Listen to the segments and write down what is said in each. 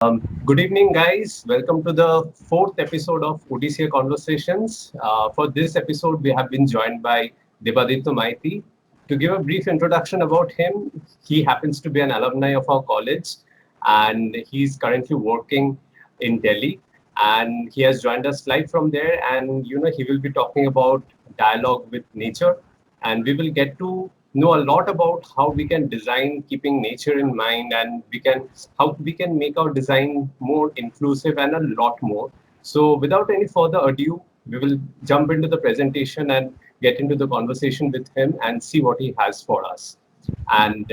Good evening, guys. Welcome to the fourth episode of ODCA Conversations. For this episode, we have been joined by Debaditya Maiti. To give a brief introduction about him, he happens to be an alumni of our college and he's currently working in Delhi. And he has joined us live from there. And, he will be talking about dialogue with nature. And we will get to know a lot about how we can design keeping nature in mind, and how we can make our design more inclusive and a lot more. So without any further ado, we will jump into the presentation and get into the conversation with him and see what he has for us. And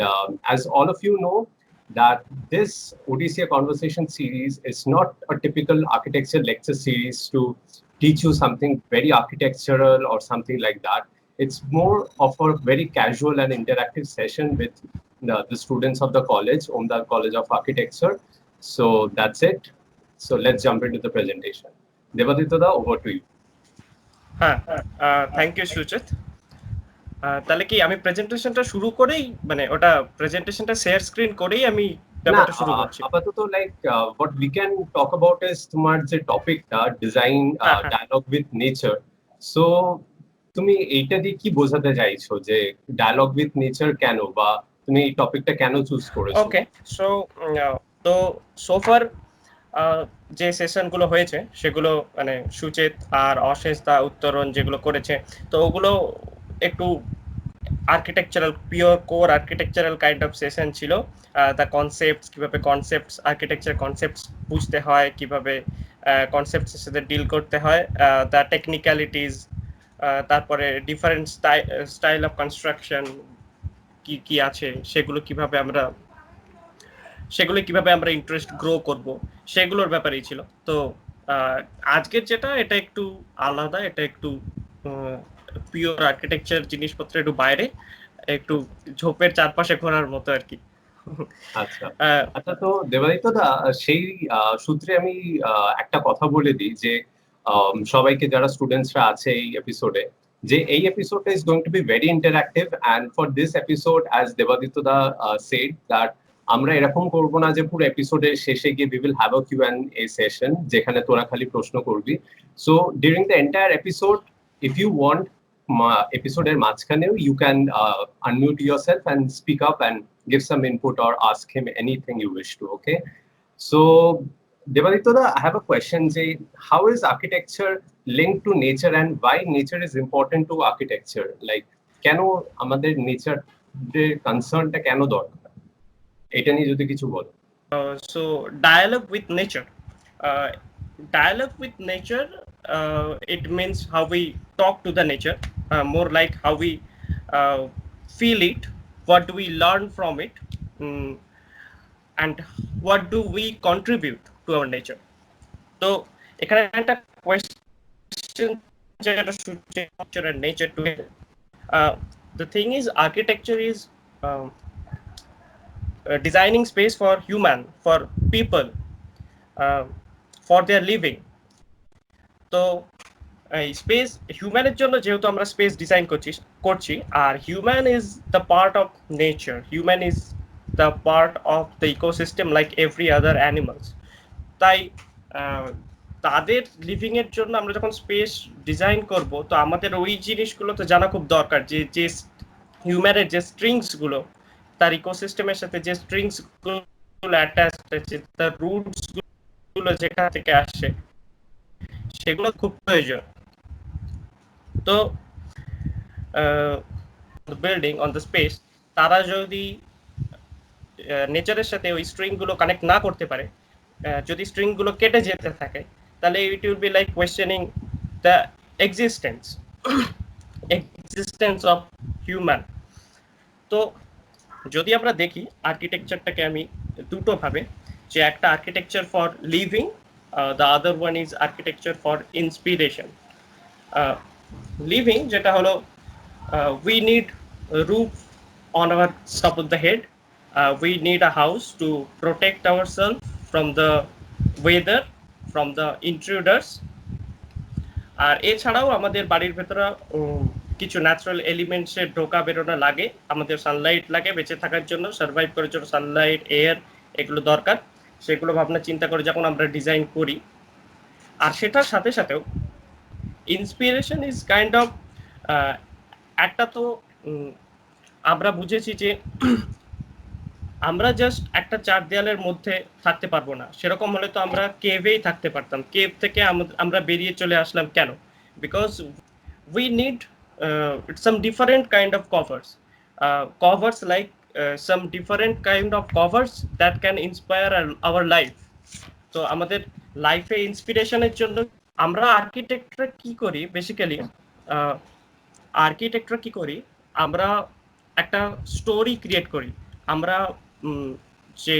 as all of you know, that this ODCA conversation series is not a typical architecture lecture series to teach you something very architectural or something like that. It's more of a very casual and interactive session with the students of the college, Omdar College of Architecture. So that's it. So let's jump into the presentation. Devaditya, over to you. হ্যাঁ, thank you সুচিত। তাহলে কি আমি প্রেজেন্টেশনটা শুরু করেই, মানে ওটা প্রেজেন্টেশনটা শেয়ার স্ক্রিন করেই আমি ব্যাপারটা শুরু করছি? আপাতত like what we can talk about is তোমার যে টপিকটা design dialogue with nature. So তুমি এইটা দিয়ে কি বোঝাতে চাইছো যে ডায়ালগ উইথ নেচার কেন, বা তুমি এই টপিকটা কেন চুজ করেছো? ওকে, সো তো সোফার যে সেশনগুলো হয়েছে সেগুলো মানে সুচেত আর অশেষ দা উত্তরণ যেগুলো করেছে, তো ওগুলো একটু architectural, pure core architectural kind of session ছিল। দ্য কনসেপ্টস, কীভাবে আর্কিটেকচার কনসেপ্টস বুঝতে হয়, কীভাবে কনসেপ্টসের সাথে ডিল করতে হয়, দ্য টেকনিক্যালিটিস, তারপরে ডিফারেন্ট স্টাইল অফ কনস্ট্রাকশন কি কি আছে, সেগুলো কিভাবে আমরা ইন্টারেস্ট গ্রো করব, সেগুলোর ব্যাপারেই ছিল। তো আজকের যেটা, এটা একটু আলাদা, এটা একটু পিওর আর্কিটেকচার জিনিসপত্র, একটু বাইরে, একটু ঝোপের চারপাশে ঘোরার মতো আর কি। আচ্ছা আচ্ছা, তো দেবাদিত্য দা, সেই সূত্রে আমি একটা কথা বলে দিই যে সবাইকে, যারা স্টুডেন্টসরা আছে এই এপিসোডে, যে এই এপিসোডটা is going to be very interactive. And for this episode, as Debaditya da said, that আমরা এরকম করব না যে পুরো এপিসোডের শেষে গিয়ে we will have a Q and A session যেখানে তোরা খালি প্রশ্ন করবি। So during the entire episode, if you want, এপিসোডের মাঝখানেও you can unmute yourself and speak up and give some input or ask him anything you wish to. Okay, so Devaditya, I have a question. Say, how is architecture linked to nature, and why nature is important to architecture? Like, কেন আমাদের nature এর concernটা কেন দরকার, এটা নিয়ে যদি কিছু বলো। So dialogue with nature, it means how we talk to the nature, more like how we feel it, what do we learn from it, and what do we contribute to our nature. তো এখানে একটা question যেটা structure and nature together. The thing is, architecture is designing space for human, for people, for their living. তো এই space হিউম্যানের জন্য যেহেতু আমরা space design করছি, আর human is the part of nature, human is the part of the ecosystem like every other animals. তাই তাদের লিভিংয়ের জন্য আমরা যখন স্পেস ডিজাইন করব, তো আমাদের ওই জিনিসগুলো তো জানা খুব দরকার, যে হিউম্যানের যে স্ট্রিংসগুলো, তার ইকোসিস্টেমের সাথে যে স্ট্রিংসগুলো অ্যাটাচড আছে, তার রুটসগুলো যেখান থেকে আসে, সেগুলো খুব প্রয়োজন। তো বিল্ডিং অন দ্য স্পেস, তারা যদি নেচারের সাথে ওই স্ট্রিংগুলো কানেক্ট না করতে পারে, যদি স্ট্রিংগুলো কেটে যেতে থাকে, তাহলে it will be like questioning the existence of human. তো যদি আমরা দেখি আর্কিটেকচারটাকে আমি দুটো ভাবে, যে একটা architecture for living, the other one is architecture for inspiration. Living যেটা হলো, we need a roof on our top of the head, we need a house to protect ourselves from the weather, from the intruders, আর এছাড়াও আমাদের বাড়ির ভেতরে কিছু natural এলিমেন্টসের ঢোকা বেরোনো লাগে, আমাদের সানলাইট লাগে বেঁচে থাকার জন্য, সার্ভাইভ করার জন্য সানলাইট, এয়ার, এগুলো দরকার। সেগুলো ভাবনা চিন্তা করে যখন আমরা ডিজাইন করি। আর সেটার সাথে সাথেও ইন্সপিরেশন ইজ কাইন্ড অফ একটা তো আমরা বুঝেছি যে আমরা জাস্ট একটা চার দেয়ালের মধ্যে থাকতে পারবো না, সেরকম হলে তো আমরা কেভেই থাকতে পারতাম। কেভ থেকে আমরা বেরিয়ে চলে আসলাম কেন? Because we need some different kind of covers like some different kind of covers that can inspire our life. তো আমাদের লাইফে ইন্সপিরেশনের জন্য আমরা আর্কিটেক্টরা কি করি, বেসিক্যালি আর্কিটেক্টরা কি করি, আমরা একটা স্টোরি ক্রিয়েট করি। আমরা যে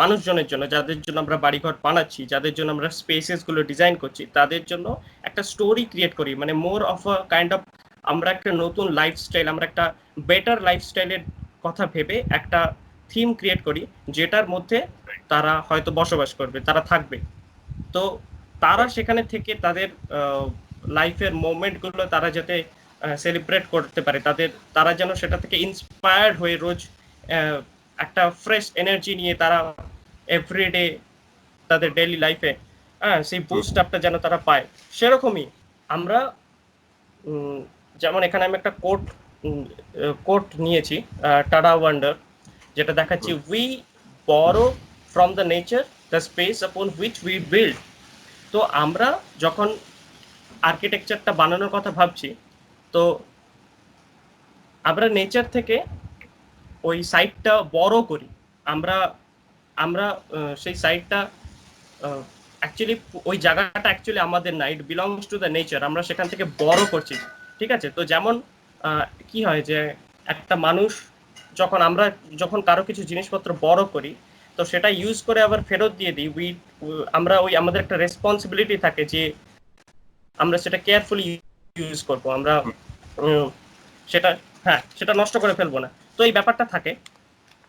মানুষজনের জন্য, যাদের জন্য আমরা বাড়িঘর বানাচ্ছি, যাদের জন্য আমরা স্পেসেস গুলো ডিজাইন করছি, তাদের জন্য একটা স্টোরি ক্রিয়েট করি, মানে more of a kind of আমরা একটা নতুন লাইফস্টাইল, আমরা একটা বেটার লাইফস্টাইলের কথা ভেবে একটা থিম ক্রিয়েট করি, যেটার মধ্যে তারা হয়তো বসবাস করবে, তারা থাকবে। তো তারা সেখানে থেকে তাদের লাইফের মোমেন্টগুলো তারা যাতে সেলিব্রেট করতে পারে, তারা যেন সেটা থেকে ইন্সপায়ার্ড হয়ে রোজ একটা ফ্রেশ এনার্জি নিয়ে তারা এভরিডে তাদের ডেইলি লাইফে সেই বুস্ট আপটা যেন তারা পায়। সেরকমই আমরা যেমন এখানে আমি একটা কোট নিয়েছি টাডা ওয়ান্ডার, যেটা দেখাচ্ছি, we borrow from the nature the space আপন হুইচ উই বিল্ড। তো আমরা যখন আর্কিটেকচারটা বানানোর কথা ভাবছি, তো আমরা নেচার থেকে ওই সাইটটা বড় করি। আমরা সেই সাইটটা অ্যাকচুয়ালি ওই জায়গাটা অ্যাকচুয়ালি আমাদের না, ইট বিলংস টু দ্য নেচার, আমরা সেখান থেকে বড় করছি, ঠিক আছে? তো যেমন কি হয় যে একটা মানুষ যখন কারো কিছু জিনিসপত্র বড় করি, তো সেটা ইউজ করে আবার ফেরত দিয়ে দিই, আমরা আমাদের একটা রেসপন্সিবিলিটি থাকে যে আমরা সেটা কেয়ারফুলি ইউজ করব, আমরা সেটা নষ্ট করে ফেলবো না। তো এই ব্যাপারটা থাকে।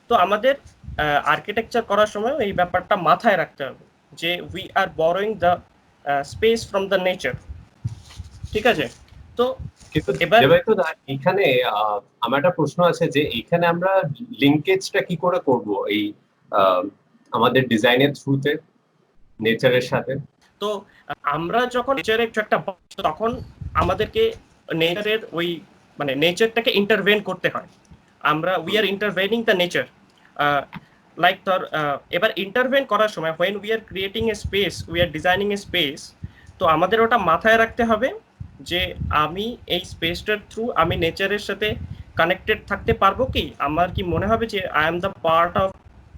তো আমাদের আর্কিটেকচার করার সময় এই ব্যাপারটা মাথায় রাখতে হবে যে we are borrowing the space from the nature, ঠিক আছে? তো এবার এখানে আমার একটা প্রশ্ন আছে যে এখানে আমরা লিঙ্কেজটা কি করে করব এই আমাদের ডিজাইনের থ্রুতে নেচারের সাথে? তো আমরা যখন নেচারের একটা তখন আমাদেরকে নেচারের ওই মানে নেচারটাকে ইন্টারভেন করতে হয়। We are intervening the nature, like ধর এবার ইন্টারভেন করার সময় when we are creating a space, we are designing A space, তো আমাদের ওটা মাথায় রাখতে হবে যে আমি এই স্পেসটার থ্রু আমি নেচারের সাথে কানেক্টেড থাকতে পারবো কি, আমার কি মনে হবে যে I am the part of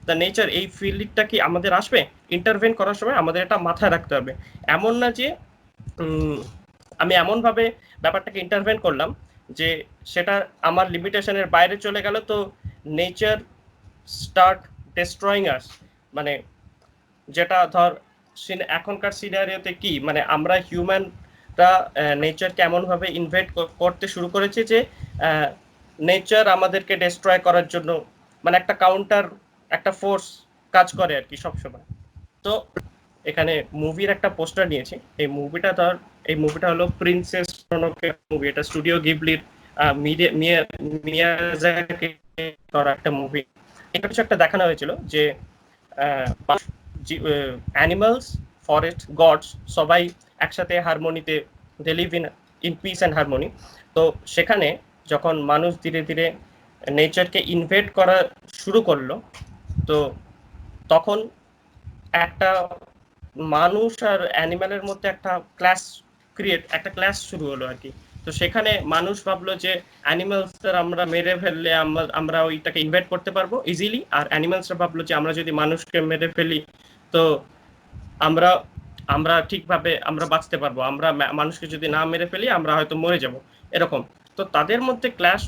the nature, এই ফিলটা কি আমাদের আসবে? ইন্টারভেন করার সময় আমাদের এটা মাথায় রাখতে হবে। এমন না যে আমি এমনভাবে ব্যাপারটাকে ইন্টারভেন করলাম যে সেটা আমার লিমিটেশনের বাইরে চলে গেল, তো নেচার স্টার্ট ডিস্ট্রয়িং আস। মানে যেটা ধর এখনকার সিনারিওতে কি, মানে আমরা হিউম্যানরা নেচারকে এমনভাবে ইনভেট করতে শুরু করেছে যে নেচার আমাদেরকে ডিস্ট্রয় করার জন্য মানে একটা ফোর্স কাজ করে আর কি সবসময়। তো এখানে মুভির একটা পোস্টার নিয়েছি। এই মুভিটা হলো প্রিন্সেস মোনোনোকে মুভি। এটা স্টুডিও গিবলির মিয়াজাকি করা একটা মুভি। এটা কিছু একটা দেখানো হয়েছিল যে অ্যানিমালস, ফরেস্ট, গডস সবাই একসাথে হারমোনিতে, they live in peace and harmony. তো সেখানে যখন মানুষ ধীরে ধীরে নেচারকে ইনভেট করা শুরু করলো, তো তখন একটা মানুষ আর অ্যানিম্যালের মধ্যে একটা ক্লাস শুরু হলো আর কি। তো সেখানে মানুষ ভাবলো যে অ্যানিমালসদের আমরা মেরে ফেললে আমরা ওইটাকে ইনভাইট করতে পারবো ইজিলি, আর অ্যানিমালসরা ভাবলো যে আমরা যদি মানুষকে মেরে ফেলি তো আমরা ঠিকভাবে আমরা বাঁচতে পারবো, আমরা মানুষকে যদি না মেরে ফেলি আমরা হয়তো মরে যাব, এরকম। তো তাদের মধ্যে ক্ল্যাশ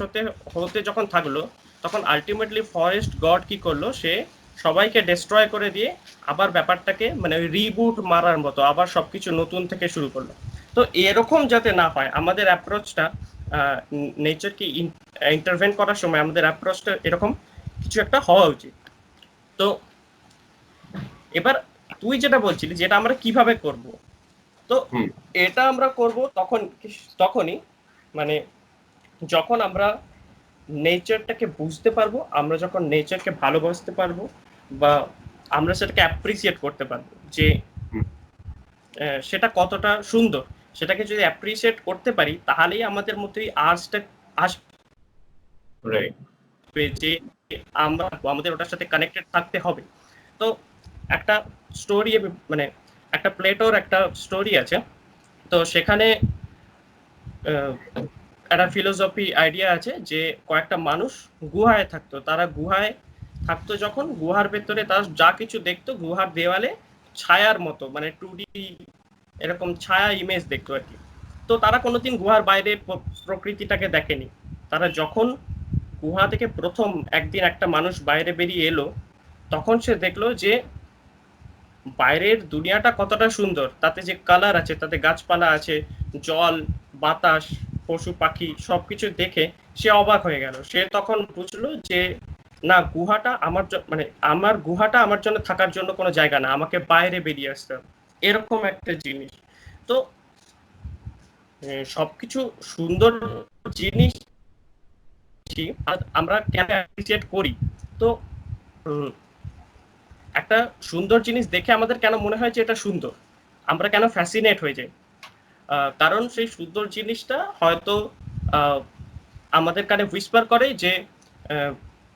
হতে যখন থাকলো, তখন আলটিমেটলি ফরেস্ট গড কি করলো, সে সবাইকে ডিস্ট্রয় করে দিয়ে আবার ব্যাপারটাকে মানে ওই রিবুট মারার মতো আবার সবকিছু নতুন থেকে শুরু করলো। তো এরকম যাতে না হয়, আমাদের অ্যাপ্রোচটা নেচারকে ইন্টারভেন করার সময় আমাদের অ্যাপ্রোচটা এরকম কিছু একটা হওয়া উচিত। তো এবার তুই যেটা বলছিলি যেটা আমরা কিভাবে করব, তো এটা আমরা করব তখনই মানে যখন আমরা নেচারটাকে বুঝতে পারবো, আমরা যখন নেচারকে ভালোবাসতে পারবো, বা আমরা সেটাকে অ্যাপ্রিসিয়েট করতে পারবো যে সেটা কতটা সুন্দর। সেটাকে যদি অ্যাপ্রিসিয়েট করতে পারি তাহলেই আমাদের মধ্যে এই আর্টসটা আসবে, যে আমরা আমাদের ওটার সাথে কানেক্টেড থাকতে হবে। তো একটা স্টোরি, মানে একটা প্লেটোর একটা স্টোরি আছে, তো সেখানে একটা ফিলোসফি আইডিয়া আছে যে কয়েকটা মানুষ গুহায় থাকতো, তারা গুহায় থাকতো, যখন গুহার ভেতরে তারা যা কিছু দেখতো গুহার দেওয়ালে ছায়ার মতো, মানে 2D এরকম ছায়া ইমেজ দেখতো আর কি। তো তারা কোনোদিন গুহার বাইরে প্রকৃতিটাকে দেখেনি। তারা যখন গুহা থেকে প্রথম একদিন একটা মানুষ বাইরে বেরিয়ে এলো, তখন সে দেখলো যে বাইরের দুনিয়াটা কতটা সুন্দর, তাতে যে কালার আছে, তাতে গাছপালা আছে, জল, বাতাস, পশু পাখি সবকিছু দেখে সে অবাক হয়ে গেল। সে তখন বুঝলো যে না, গুহাটা আমার গুহাটা আমার জন্য থাকার জন্য কোনো জায়গা না, আমাকে বাইরে বেরিয়ে আসতে হবে, এরকম একটা জিনিস। তো সবকিছু সুন্দর জিনিস আমরা কেন অ্যাপ্রিসিয়েট করি? তো একটা সুন্দর জিনিস দেখে আমাদের কেন মনে হয় যে এটা সুন্দর, আমরা কেন ফ্যাসিনেট হয়ে যাই? কারণ সেই সুন্দর জিনিসটা হয়তো আমাদের কানে হুইসপার করে যে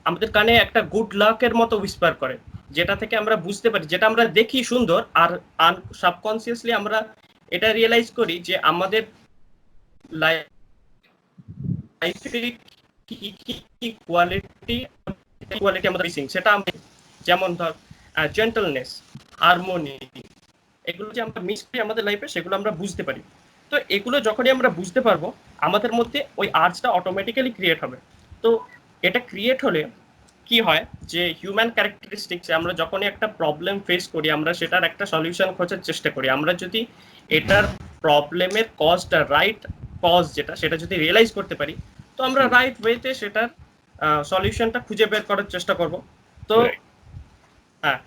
আমাদের কানে একটা গুড লাকের মতো হুইসপার করে, যেটা থেকে আমরা বুঝতে পারি, যেটা আমরা দেখি সুন্দর, আর সাবকনসিয়াসলি আমরা এটা রিয়েলাইজ করি যে আমাদের লাইফে কি কি কোয়ালিটি আমরা মিসিং, সেটা আমরা, যেমন ধর জেন্টলনেস, হারমোনি, এগুলো যে আমরা মিস করি আমাদের লাইফে, সেগুলো আমরা বুঝতে পারি। তো এগুলো যখনই আমরা বুঝতে পারবো, আমাদের মধ্যে ওই আর্টসটা অটোমেটিক্যালি ক্রিয়েট হবে। তো এটা ক্রিয়েট হলে কি হয় যে হিউম্যান ক্যারেক্টারিস্টিক্স, আমরা যখনই একটা প্রবলেম ফেস করি, আমরা সেটার একটা সলিউশন খোঁজার চেষ্টা করি। আমরা যদি এটার প্রবলেমের কজটা, রাইট কজ যেটা, সেটা যদি রিয়েলাইজ করতে পারি, তো আমরা রাইট ওয়েতে সেটার সলিউশনটা খুঁজে বের করার চেষ্টা করব। তো হ্যাঁ,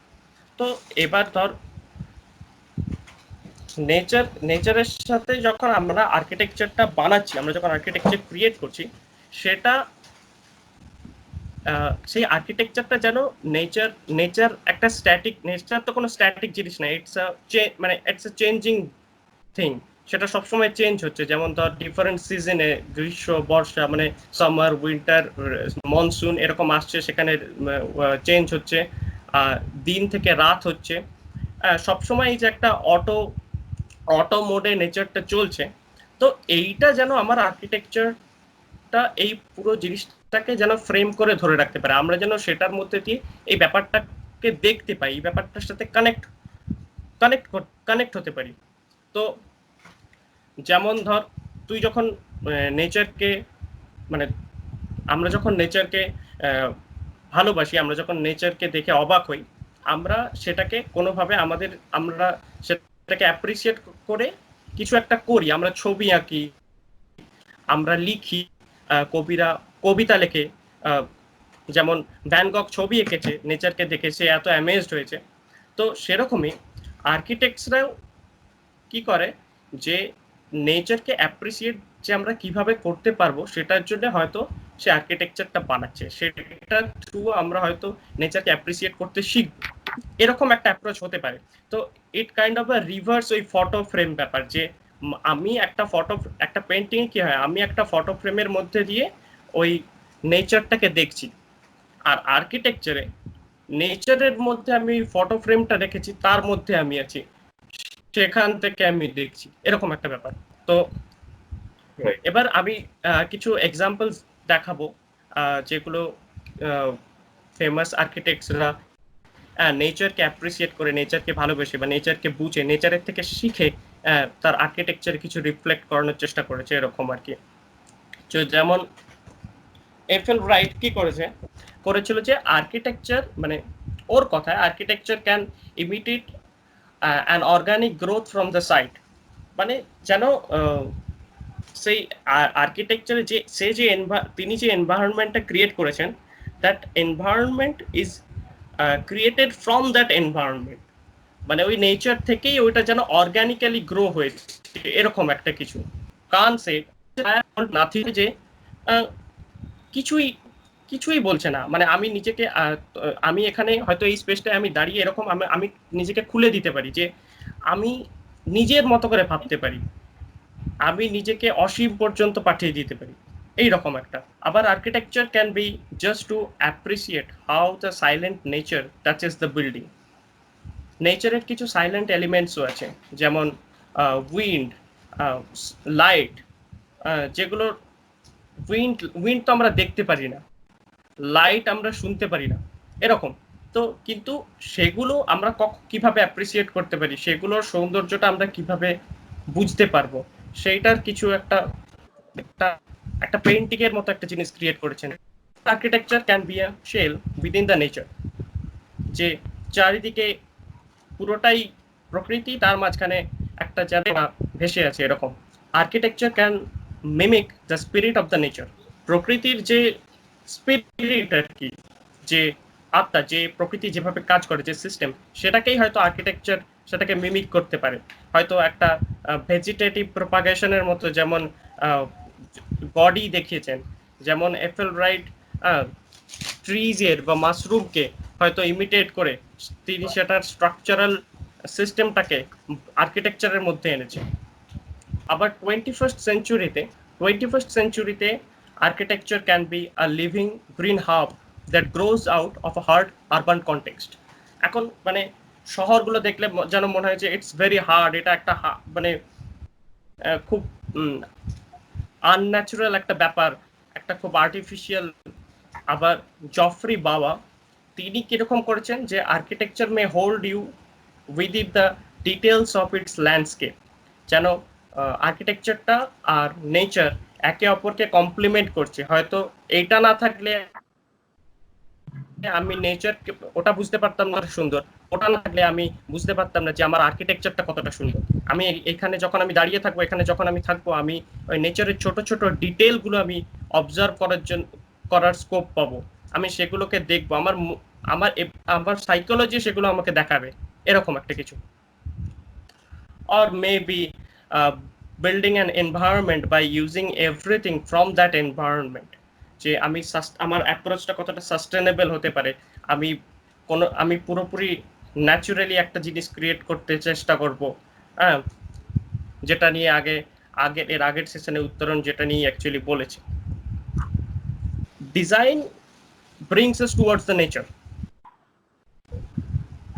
তো এবার ধর নেচারের সাথে যখন আমরা আর্কিটেকচারটা বানাচ্ছি, আমরা যখন আর্কিটেকচার ক্রিয়েট করছি, সেটা সেই আর্কিটেকচারটা যেন নেচার একটা স্ট্যাটিক, নেচার তো কোনো স্ট্যাটিক জিনিস না, ইটস আ চেঞ্জিং থিং, সেটা সবসময় চেঞ্জ হচ্ছে। যেমন ধর ডিফারেন্ট সিজনে, গ্রীষ্ম, বর্ষা, মানে সামার, উইন্টার, মনসুন এরকম আসছে, সেখানে চেঞ্জ হচ্ছে, দিন থেকে রাত হচ্ছে, সবসময় এই যে একটা অটো মোডে নেচারটা চলছে। তো এইটা যেন আমার আর্কিটেকচারটা এই পুরো জিনিসটাকে যেন ফ্রেম করে ধরে রাখতে পারে, আমরা যেন সেটার মধ্যে দিয়ে এই ব্যাপারটাকে দেখতে পাই, এই ব্যাপারটার সাথে কানেক্ট হতে পারি। তো যেমন ধর তুই যখন নেচারকে, মানে আমরা যখন নেচারকে ভালোবাসি, আমরা যখন নেচারকে দেখে অবাক হই, আমরা সেটাকে কোনোভাবে আমরা সেটাকে অ্যাপ্রিসিয়েট করে কিছু একটা করি, আমরা ছবি আঁকি, আমরা লিখি, কবিরা কবিতা লেখে, যেমন ভ্যান গগ ছবি এঁকেছে নেচারকে দেখে, সে এত অ্যামেজড হয়েছে। তো সেরকমই আর্কিটেক্টসরাও কি করে যে নেচারকে অ্যাপ্রিসিয়েট যে আমরা কিভাবে করতে পারবো, সেটার জন্য হয়তো সে আর্কিটেকচারটা বানাচ্ছে, সেটার থ্রু আমরা হয়তো নেচারকে অ্যাপ্রিসিয়েট করতে শিখব, এরকম একটা অ্যাপ্রোচ হতে পারে। তো it kind of a reverse ওই ফটো ফ্রেম ব্যাপার, যে আমি একটা পেন্টিং কি হয়, আমি একটা ফটো ফ্রেমের মধ্যে দিয়ে ওই নেচারটাকে দেখছি, আর আর্কিটেকচারে নেচারের মধ্যে আমি ফটো ফ্রেমটা রেখেছি, তার মধ্যে আমি আছি, সেখান থেকে আমি দেখছি, এরকম একটা ব্যাপার। তো এবার আমি কিছু এক্সাম্পলস দেখাবো, যেগুলো ফেমাস আর্কিটেক্টসরা নেচারকে অ্যাপ্রিসিয়েট করে, নেচারকে ভালোবেসে বা নেচারকে বুঝে, নেচারের থেকে শিখে তার আর্কিটেকচারে কিছু রিফ্লেক্ট করানোর চেষ্টা করেছে, এরকম আর কি। যেমন এফএল রাইট কি করেছিল যে আর্কিটেকচার, মানে ওর কথায় architecture can imitate an organic growth from the site, মানে যেন সেই আর্কিটেকচারে যে তিনি যে এনভায়রনমেন্টটা ক্রিয়েট করেছেন, that environment is created from that environment, মানে ওই নেচার থেকেই ওইটা যেন অর্গানিক্যালি গ্রো হয়েছে, এরকম একটা কিছু কনসেপ্ট। নাথিং যে কিছুই কিছুই বলছে না, মানে আমি নিজেকে আমি এখানে হয়তো এই স্পেসটায় আমি দাঁড়িয়ে এরকম আমি নিজেকে খুলে দিতে পারি যে আমি নিজের মতো করে ভাবতে পারি, আমি নিজেকে অসীম পর্যন্ত পাঠিয়ে দিতে পারি, এইরকম একটা। আবার architecture can B just two appreciate how the silent nature touches the building. নেচারের কিছু সাইলেন্ট এলিমেন্টসও আছে, যেমন উইন্ড, লাইট, যেগুলো উইন্ড তো আমরা দেখতে পারি না, লাইট আমরা শুনতে পারি না, এরকম। তো কিন্তু সেগুলো আমরা কিভাবে অ্যাপ্রিসিয়েট করতে পারি, সেগুলোর সৌন্দর্যটা আমরা কিভাবে বুঝতে পারবো, সেইটার কিছু একটা একটা একটা পেইন্টিং এর মতো একটা জিনিস ক্রিয়েট করেছেন। Architecture can be a shell within the nature, যে চারিদিকে পুরোটাই প্রকৃতি, তার মাঝখানে একটা জায়গা ভেসে আছে, এরকম। Architecture can mimic the spirit of the nature. প্রকৃতির যে স্পিরিট আর কি, যে আত্মা, যে প্রকৃতি যেভাবে কাজ করে, যে সিস্টেম, সেটাকেই হয়তো আর্কিটেকচার সেটাকে মিমিক করতে পারে। হয়তো একটা ভেজিটেটিভ প্রপাগেশনের মতো, যেমন বডি দেখিয়েছেন, যেমন এফেল রাইট ট্রিজের বা মাশরুমকে হয়তো ইমিটেট করে তিনি সেটার স্ট্রাকচারাল সিস্টেমটাকে আর্কিটেকচারের মধ্যে এনেছে। আবার টোয়েন্টি ফার্স্ট সেঞ্চুরিতে architecture can be a living green hub that grows out of a hard urban context. এখন মানে শহরগুলো দেখলে যেন মনে হয় যে ইটস ভেরি হার্ড, এটা একটা মানে খুব আনন্যাচুরাল একটা ব্যাপার, একটা খুব আর্টিফিশিয়াল। আবার জফরি বাবা তিনি কিরকম করেছেন যে architecture may hold you within the details of its landscape, যেন আর্কিটেকচারটা আর নেচার একে অপরকে কমপ্লিমেন্ট করছে। হয়তো এইটা না থাকলে আমি নেচারকে ওটা বুঝতে পারতাম না সুন্দর, ওটা না থাকলে আমি বুঝতে পারতাম না যে আমার আর্কিটেকচারটা কতটা সুন্দর। আমি এখানে যখন আমি দাঁড়িয়ে থাকবো, এখানে যখন আমি থাকবো, আমি ওই নেচারের ছোট ছোট ডিটেলগুলো আমি অবজার্ভ করার স্কোপ পাবো, আমি সেগুলোকে দেখবো, আমার আমার সাইকোলজি সেগুলো আমাকে দেখাবে, এরকম একটা কিছু। or maybe building an environment by using everything from that environment, যে আমি আমার অ্যাপ্রোচটা কতটা সাস্টেনেবল হতে পারে, আমি পুরোপুরি ন্যাচুরালি একটা জিনিস ক্রিয়েট করতে চেষ্টা করব। হ্যাঁ, যেটা নিয়ে আগের সেশনে উত্তরণ যেটা নিয়ে অ্যাকচুয়ালি বলেছে, design brings us towards the nature.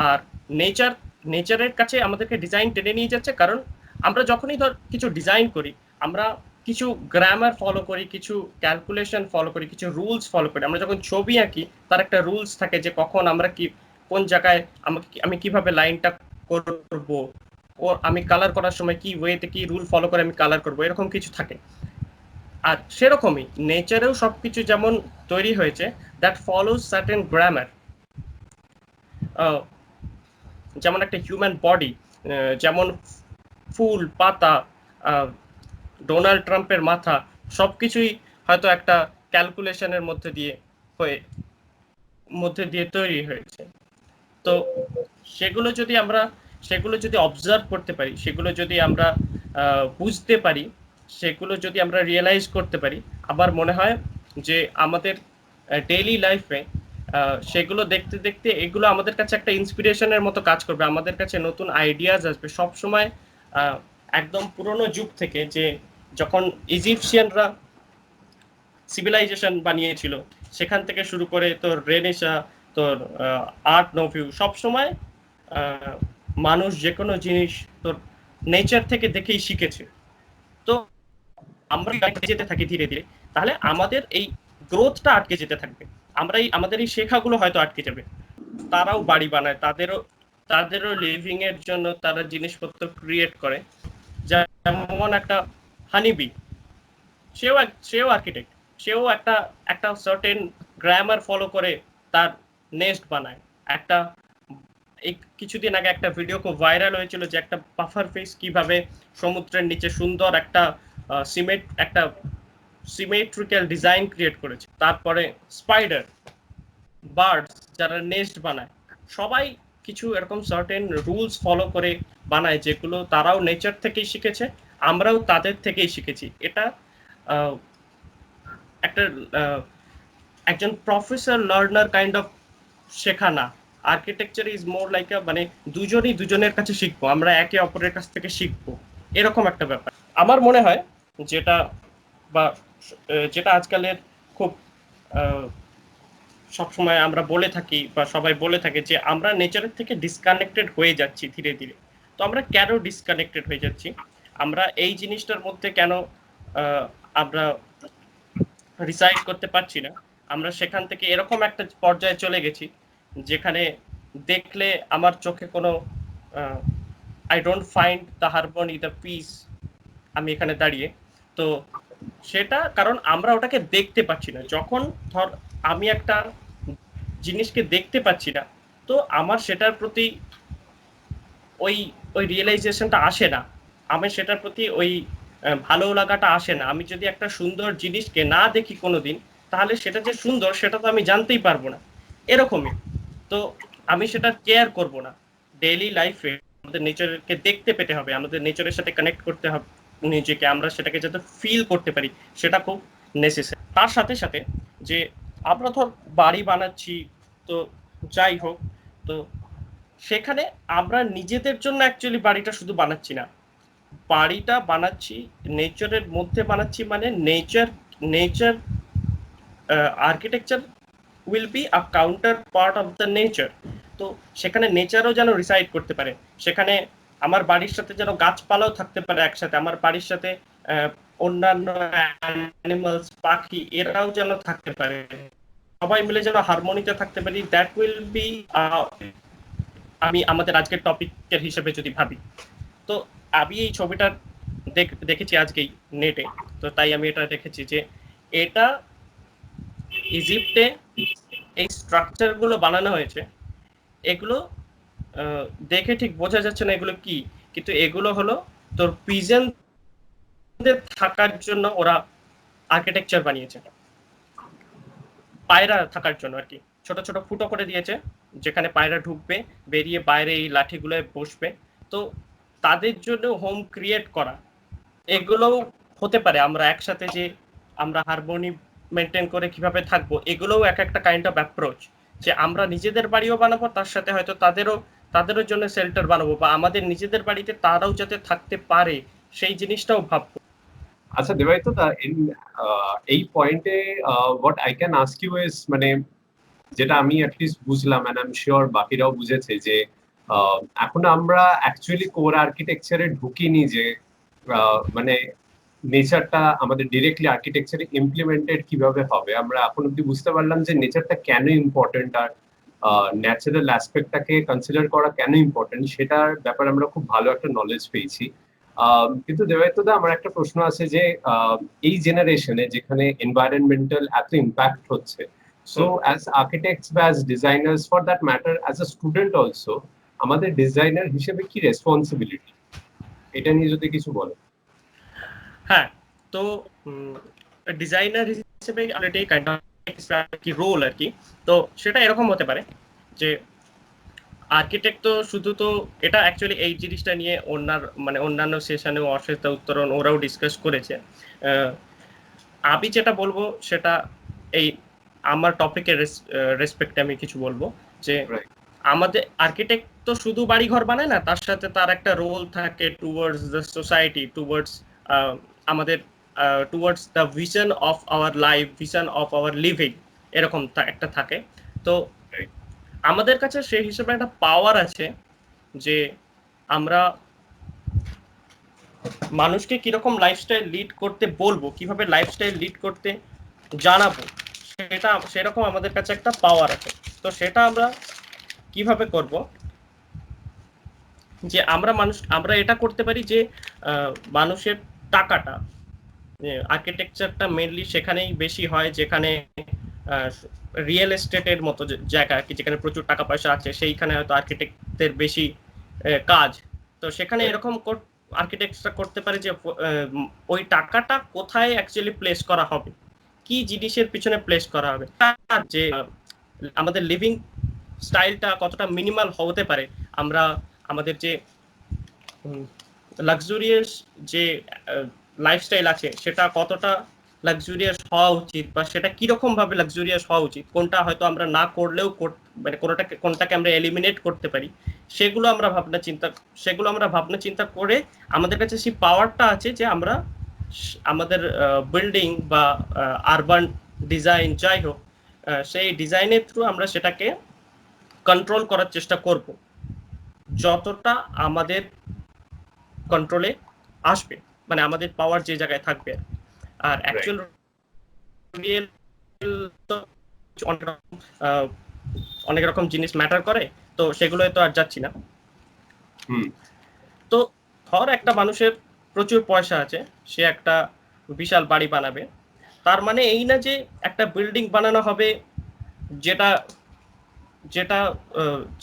আর নেচারের কাছে আমাদেরকে ডিজাইন টেনে নিয়ে যাচ্ছে, কারণ আমরা যখনই কিছু ডিজাইন করি, আমরা কিছু গ্রামার ফলো করি, কিছু ক্যালকুলেশন ফলো করি, কিছু রুলস ফলো করি। আমরা যখন ছবি আঁকি, তার একটা রুলস থাকে যে কখন আমরা কোন জায়গায় আমি কিভাবে লাইনটা করব, ও আমি কালার করার সময় কি ওয়েতে কি রুল ফলো করে আমি কালার করব, এরকম কিছু থাকে। আর সেরকমই নেচারেও সবকিছু যেমন তৈরি হয়েছে, দ্যাট ফলোজ সার্টেন গ্রামার। যেমন একটা হিউম্যান বডি, যেমন ফুল পাতা, ডোনাল্ড ট্রাম্পের মাথা, সবকিছুই হয়তো একটা ক্যালকুলেশনের মধ্যে দিয়ে তৈরি হয়েছে। তো সেগুলো যদি অবজার্ভ করতে পারি, সেগুলো যদি আমরা বুঝতে পারি, সেগুলো যদি আমরা রিয়েলাইজ করতে পারি, আবার মনে হয় যে আমাদের ডেইলি লাইফে সেগুলো দেখতে দেখতে এগুলো আমাদের কাছে একটা ইন্সপিরেশনের মতো কাজ করবে, আমাদের কাছে নতুন আইডিয়াজ আসবে। সবসময় একদম পুরনো যুগ থেকে, যে যখন ইজিপশিয়ানরা সিভিলাইজেশন বানিয়েছিল, সেখান থেকে শুরু করে তোর রেনেসা, তোর আর্ট নভিউ, সবসময় মানুষ যে কোনো জিনিস তোর নেচার থেকে দেখেই শিখেছে। তো আমরা যেতে থাকি ধীরে ধীরে, তাহলে আমাদের এই গ্রোথটা আটকে যেতে থাকবে, আমাদের এই শেখাগুলো হয়তো আটকে যাবে। তারাও বাড়ি বানায়, তাদেরও লিভিং এর জন্য তারা জিনিসপত্র ক্রিয়েট করে। যেমন একটা হানিবি, সেও আর্কিটেক্ট, সেও একটা সার্টেন গ্রামার ফলো করে তার নেস্ট বানায়। একটা এই কিছুদিন আগে একটা ভিডিও খুব ভাইরাল হয়েছিল, যে একটা পাফার ফিশ কিভাবে সমুদ্রের নিচে সুন্দর একটা সিমেট্রিক্যাল ডিজাইন ক্রিয়েট করেছে। তারপরে স্পাইডার, বার্ডস যারা নেস্ট বানায়, সবাই কিছু এরকম সার্টেন রুলস ফলো করে বানায়, যেগুলো তারাও নেচার থেকেই শিখেছে, আমরাও তাদের থেকেই শিখেছি। এটা একটা একজন প্রফেসর লার্নার কাইন্ড অফ শেখা না। আর্কিটেকচার ইজ মোর লাইক মানে দুজনই দুজনের কাছে শিখবো, আমরা একে অপরের কাছ থেকে শিখবো, এরকম একটা ব্যাপার। আমার মনে হয় যেটা বা যেটা আজকালের খুব সবসময় আমরা বলে থাকি বা সবাই বলে থাকে যে আমরা নেচারের থেকে ডিসকানেক্টেড হয়ে যাচ্ছি ধীরে ধীরে। তো আমরা কেন ডিসকানেক্টেড হয়ে যাচ্ছি, আমরা এই জিনিসটার মধ্যে কেন আমরা রিসাইড করতে পারছি না, আমরা সেখান থেকে এরকম একটা পর্যায়ে চলে গেছি যেখানে দেখলে আমার চোখে কোনো I don't find the harmony the piece, আমি এখানে দাঁড়িয়ে। তো সেটা কারণ আমরা ওটাকে দেখতে পাচ্ছি না। যখন ধর আমি একটা জিনিসকে দেখতে পাচ্ছি না, তো আমার সেটার প্রতি ওই ওই রিয়েলাইজেশনটা আসে না, আমি সেটার প্রতি ওই ভালো লাগাটা আসে না। আমি যদি একটা সুন্দর জিনিসকে না দেখি কোনোদিন, তাহলে সেটা যে সুন্দর সেটা তো আমি জানতেই পারবো না। এরকমই তো আমি সেটা কেয়ার করব না। ডেইলি লাইফে আমাদের নেচারকে দেখতে পেতে হবে, আমাদের নেচারের সাথে কানেক্ট করতে হবে নিজেকে, আমরা সেটাকে যাতে ফিল করতে পারি, সেটা খুব নেসেসারি। তার সাথে সাথে যে আমরা ধর বাড়ি বানাচ্ছি, তো যাই হোক, তো সেখানে আমরা নিজেদের জন্য অ্যাকচুয়ালি বাড়িটা শুধু বানাচ্ছি না, বাড়িটা বানাচ্ছি নেচারের মধ্যে বানাচ্ছি, মানে nature architecture will be a counter part of the nature. তো সেখানে নেচারও যেন রিসাইড করতে পারে, সেখানে আমার বাড়ির সাথে যেন গাছপালাও থাকতে পারে একসাথে, আমার বাড়ির সাথে অন্যান্য অ্যানিমালস, পাখি, এরাও যেন থাকতে পারে, সবাই মিলে যেন হারমোনিতে থাকতে পারি। দ্যাট উইল বি, আমি আমাদের আজকের টপিকের হিসেবে যদি ভাবি, তো আমি এই ছবিটা দেখেছি আজকেই নেটে, তো তাই আমি এটা দেখেছি যে এটা ইজিপ্টে এই স্ট্রাকচার গুলো বানানো হয়েছে। এগুলো দেখে ঠিক বোঝা যাচ্ছে না এগুলো কি, কিন্তু এগুলো হলো তোর পিজনদের থাকার জন্য ওরা আর্কিটেকচার বানিয়েছে, পায়রা থাকার জন্য আর কি। ছোট ছোট ফুটো করে দিয়েছে যেখানে পায়রা ঢুকবে, বেরিয়ে বাইরে এই লাঠিগুলোয় বসবে। তো তাদের জন্য হোম ক্রিয়েট করা, এগুলোও হতে পারে। আমরা একসাথে যে আমরা হারমোনি মেনটেন করে কিভাবে থাকবো, এগুলোও এক একটা কাইন্ড অফ অ্যাপ্রোচ, যে আমরা নিজেদের বাড়িও বানাবো, তার সাথে হয়তো তাদেরও জন্য শেল্টার বানাবো, বা আমাদের নিজেদের বাড়িতে তারাও যাতে থাকতে পারে সেই জিনিসটাও ভাববো। আচ্ছা দেবাদিত্য, এই পয়েন্টে what I can ask you is, মানে যেটা আমি অ্যাটলিস্ট বুঝলাম এন্ড আই এম শিওর বাকিরাও বুঝেছে, যে এখন আমরা অ্যাকচুয়ালি কোর আর্কিটেকচারে ঢুকিনি, যে মানে নেচারটা আমাদের ডিরেক্টলি আর্কিটেকচারে ইমপ্লিমেন্টেড কিভাবে হবে। আমরা এখন অব্দি বুঝতে পারলাম যে নেচারটা কেন ইম্পর্টেন্ট, আর ন্যাচারাল অ্যাসপেক্টটাকে কনসিডার করা কেন ইম্পর্টেন্ট, সেটার ব্যাপারে আমরা খুব ভালো একটা নলেজ পেয়েছি। কিন্তু দেবাদিত্যদা, আমার একটা প্রশ্ন আছে যে এই জেনারেশনে যেখানে এনভায়রনমেন্টাল এত ইম্প্যাক্ট হচ্ছে, সো অ্যাজ আর্কিটেক্টস বা as designers for that matter, as a student also, আমাদের ডিজাইনার হিসেবে কি রেসপন্সিবিলিটি, এটা নিয়ে যদি কিছু বলো। হ্যাঁ, তো ডিজাইনার হিসেবে অলরেডি কাইন্ড অফ কি রোল আর কি, তো সেটা এরকম হতে পারে যে আর্কিটেক্ট তো শুধু, তো এটা অ্যাকচুয়ালি এই জিনিসটা নিয়ে অন্যান্য সেশনেও অশ্বেতা উত্তরণ ওরাও ডিসকাস করেছে। আমি যেটা বলবো সেটা এই আমার টপিকের রেসপেক্টে আমি কিছু বলবো, যে আমাদের আর্কিটেক্ট তো শুধু বাড়ি ঘর বানায় না, তার সাথে তার একটা রোল থাকে টুয়ার্ডস দ্য সোসাইটি, টুয়ার্ডস আমাদের towards the vision of our life, vision of our living, এরকম একটা থাকে। তো আমাদের কাছে সেই হিসেবে একটা পাওয়ার আছে যে আমরা মানুষকে কিরকম লাইফস্টাইল লিড করতে বলবো, কিভাবে লাইফস্টাইল লিড করতে জানাবো, সেরকম আমাদের কাছে একটা পাওয়ার আছে। তো সেটা আমরা কিভাবে করব, যে আমরা এটা করতে পারি যে মানুষের টাকাটা, আর্কিটেকচারটা মেনলি সেখানেই বেশি হয় যেখানে রিয়েল এস্টেটের মতো জায়গা, যেখানে প্রচুর টাকা পয়সা আছে, সেইখানে হয়তো আর্কিটেক্টদের বেশি কাজ। তো সেখানে এরকম আর্কিটেক্টরা করতে পারে যে ওই টাকাটা কোথায় অ্যাকচুয়ালি প্লেস করা হবে, কি জিনিসের পিছনে প্লেস করা হবে, যে আমাদের লিভিং স্টাইলটা কতটা মিনিমাল হতে পারে, আমরা আমাদের যে লাক্সুরিয়াস যে লাইফস্টাইল আছে সেটা কতটা লাক্সুরিয়াস হওয়া উচিত বা সেটা কিরকম ভাবে লাক্সুরিয়াস হওয়া উচিত, কোনটা হয়তো আমরা না করলেও মানে কোনটাকে আমরা এলিমিনেট করতে পারি, সেগুলো আমরা ভাবনা চিন্তা করে আমাদের কাছে সেই পাওয়ারটা আছে যে আমরা আমাদের বিল্ডিং বা আরবান ডিজাইন যাই হোক, সেই ডিজাইনের থ্রু আমরা সেটাকে কন্ট্রোল করার চেষ্টা করব যতটা আমাদের কন্ট্রোলে আসবে, মানে আমাদের পাওয়ার যে জায়গায় থাকবে। আর অ্যাকচুয়াল রিয়েল তো অনেক রকম জিনিস ম্যাটার করে, তো সেগুলোই তো আর যাচ্ছি না। তো ধর একটা মানুষের প্রচুর পয়সা আছে, সে একটা বিশাল বাড়ি বানাবে, তার মানে এই না যে একটা বিল্ডিং বানানো হবে যেটা যেটা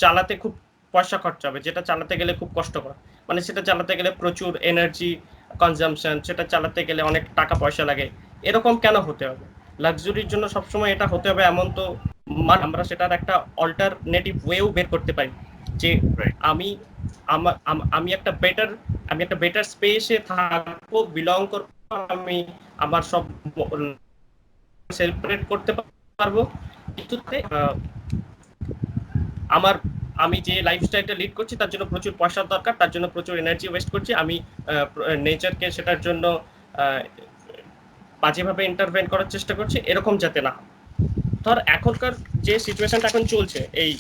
চালাতে খুব পয়সা খরচা হবে, যেটা চালাতে গেলে খুব কষ্টকর, মানে সেটা চালাতে গেলে প্রচুর এনার্জি কনজাম্পশন, সেটা চালাতে গেলে অনেক টাকা পয়সা লাগে। এরকম কেন হতে হবে? লাক্সুরির জন্য সবসময় এটা হতে হবে এমন তো মানে আমরা সেটার একটা অল্টারনেটিভ ওয়েও বের করতে পারি যে আমি আমি একটা বেটার স্পেসে থাকবো, বিলং করবো, আমি আমার সব সেলিব্রেট করতে পারবো, কিন্তু আমি যে লাইফস্টাইলটা লিড করছি তার জন্য প্রচুর পয়সার দরকার, তার জন্য প্রচুর এনার্জি ওয়েস্ট করছি, আমি নেচারকে সেটার জন্য বাজেভাবে ইন্টারভেন করার চেষ্টা করছি, এরকম যাতে না। ধর এখনকার যে সিচুয়েশনটা এখন চলছে, এই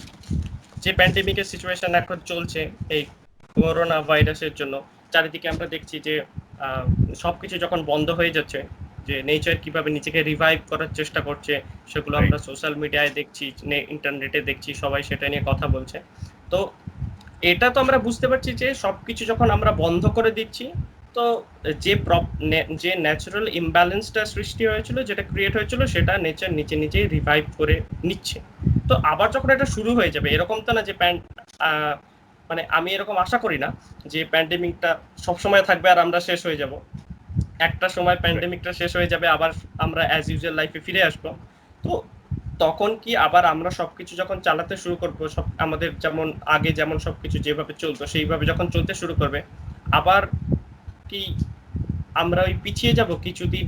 যে প্যান্ডেমিকের সিচুয়েশন এখন চলছে এই করোনা ভাইরাসের জন্য, চারিদিকে আমরা দেখছি যে সবকিছু যখন বন্ধ হয়ে যাচ্ছে, যে নেচার কিভাবে নিজেকে রিভাইভ করার চেষ্টা করছে, সেগুলো আমরা সোশ্যাল মিডিয়ায় দেখছি, ইন্টারনেটে দেখছি, সবাই সেটা নিয়ে কথা বলছে। তো এটা তো আমরা বুঝতে পারছি যে সবকিছু যখন আমরা বন্ধ করে দিচ্ছি, তো যে ন্যাচারাল ইমব্যালেন্সটা সৃষ্টি হয়েছিল, যেটা ক্রিয়েট হয়েছিল, সেটা নেচার নিজেই রিভাইভ করে নিচ্ছে। তো আবার যখন এটা শুরু হয়ে যাবে, এরকম তো না যে মানে আমি এরকম আশা করি না যে প্যান্ডেমিকটা সবসময় থাকবে আর আমরা শেষ হয়ে যাব। একটা সময় প্যান্ডেমিকটা শেষ হয়ে যাবে, আবার আমরা অ্যাজ ইউজুয়াল লাইফে ফিরে আসবো। তো তখন কি আবার আমরা সবকিছু যখন চালাতে শুরু করবো, সব আমাদের যেমন আগে যেমন সবকিছু যেভাবে চলতো সেইভাবে যখন চলতে শুরু করবে, আবার কি আমরা ওই পিছিয়ে যাব কিছুদিন?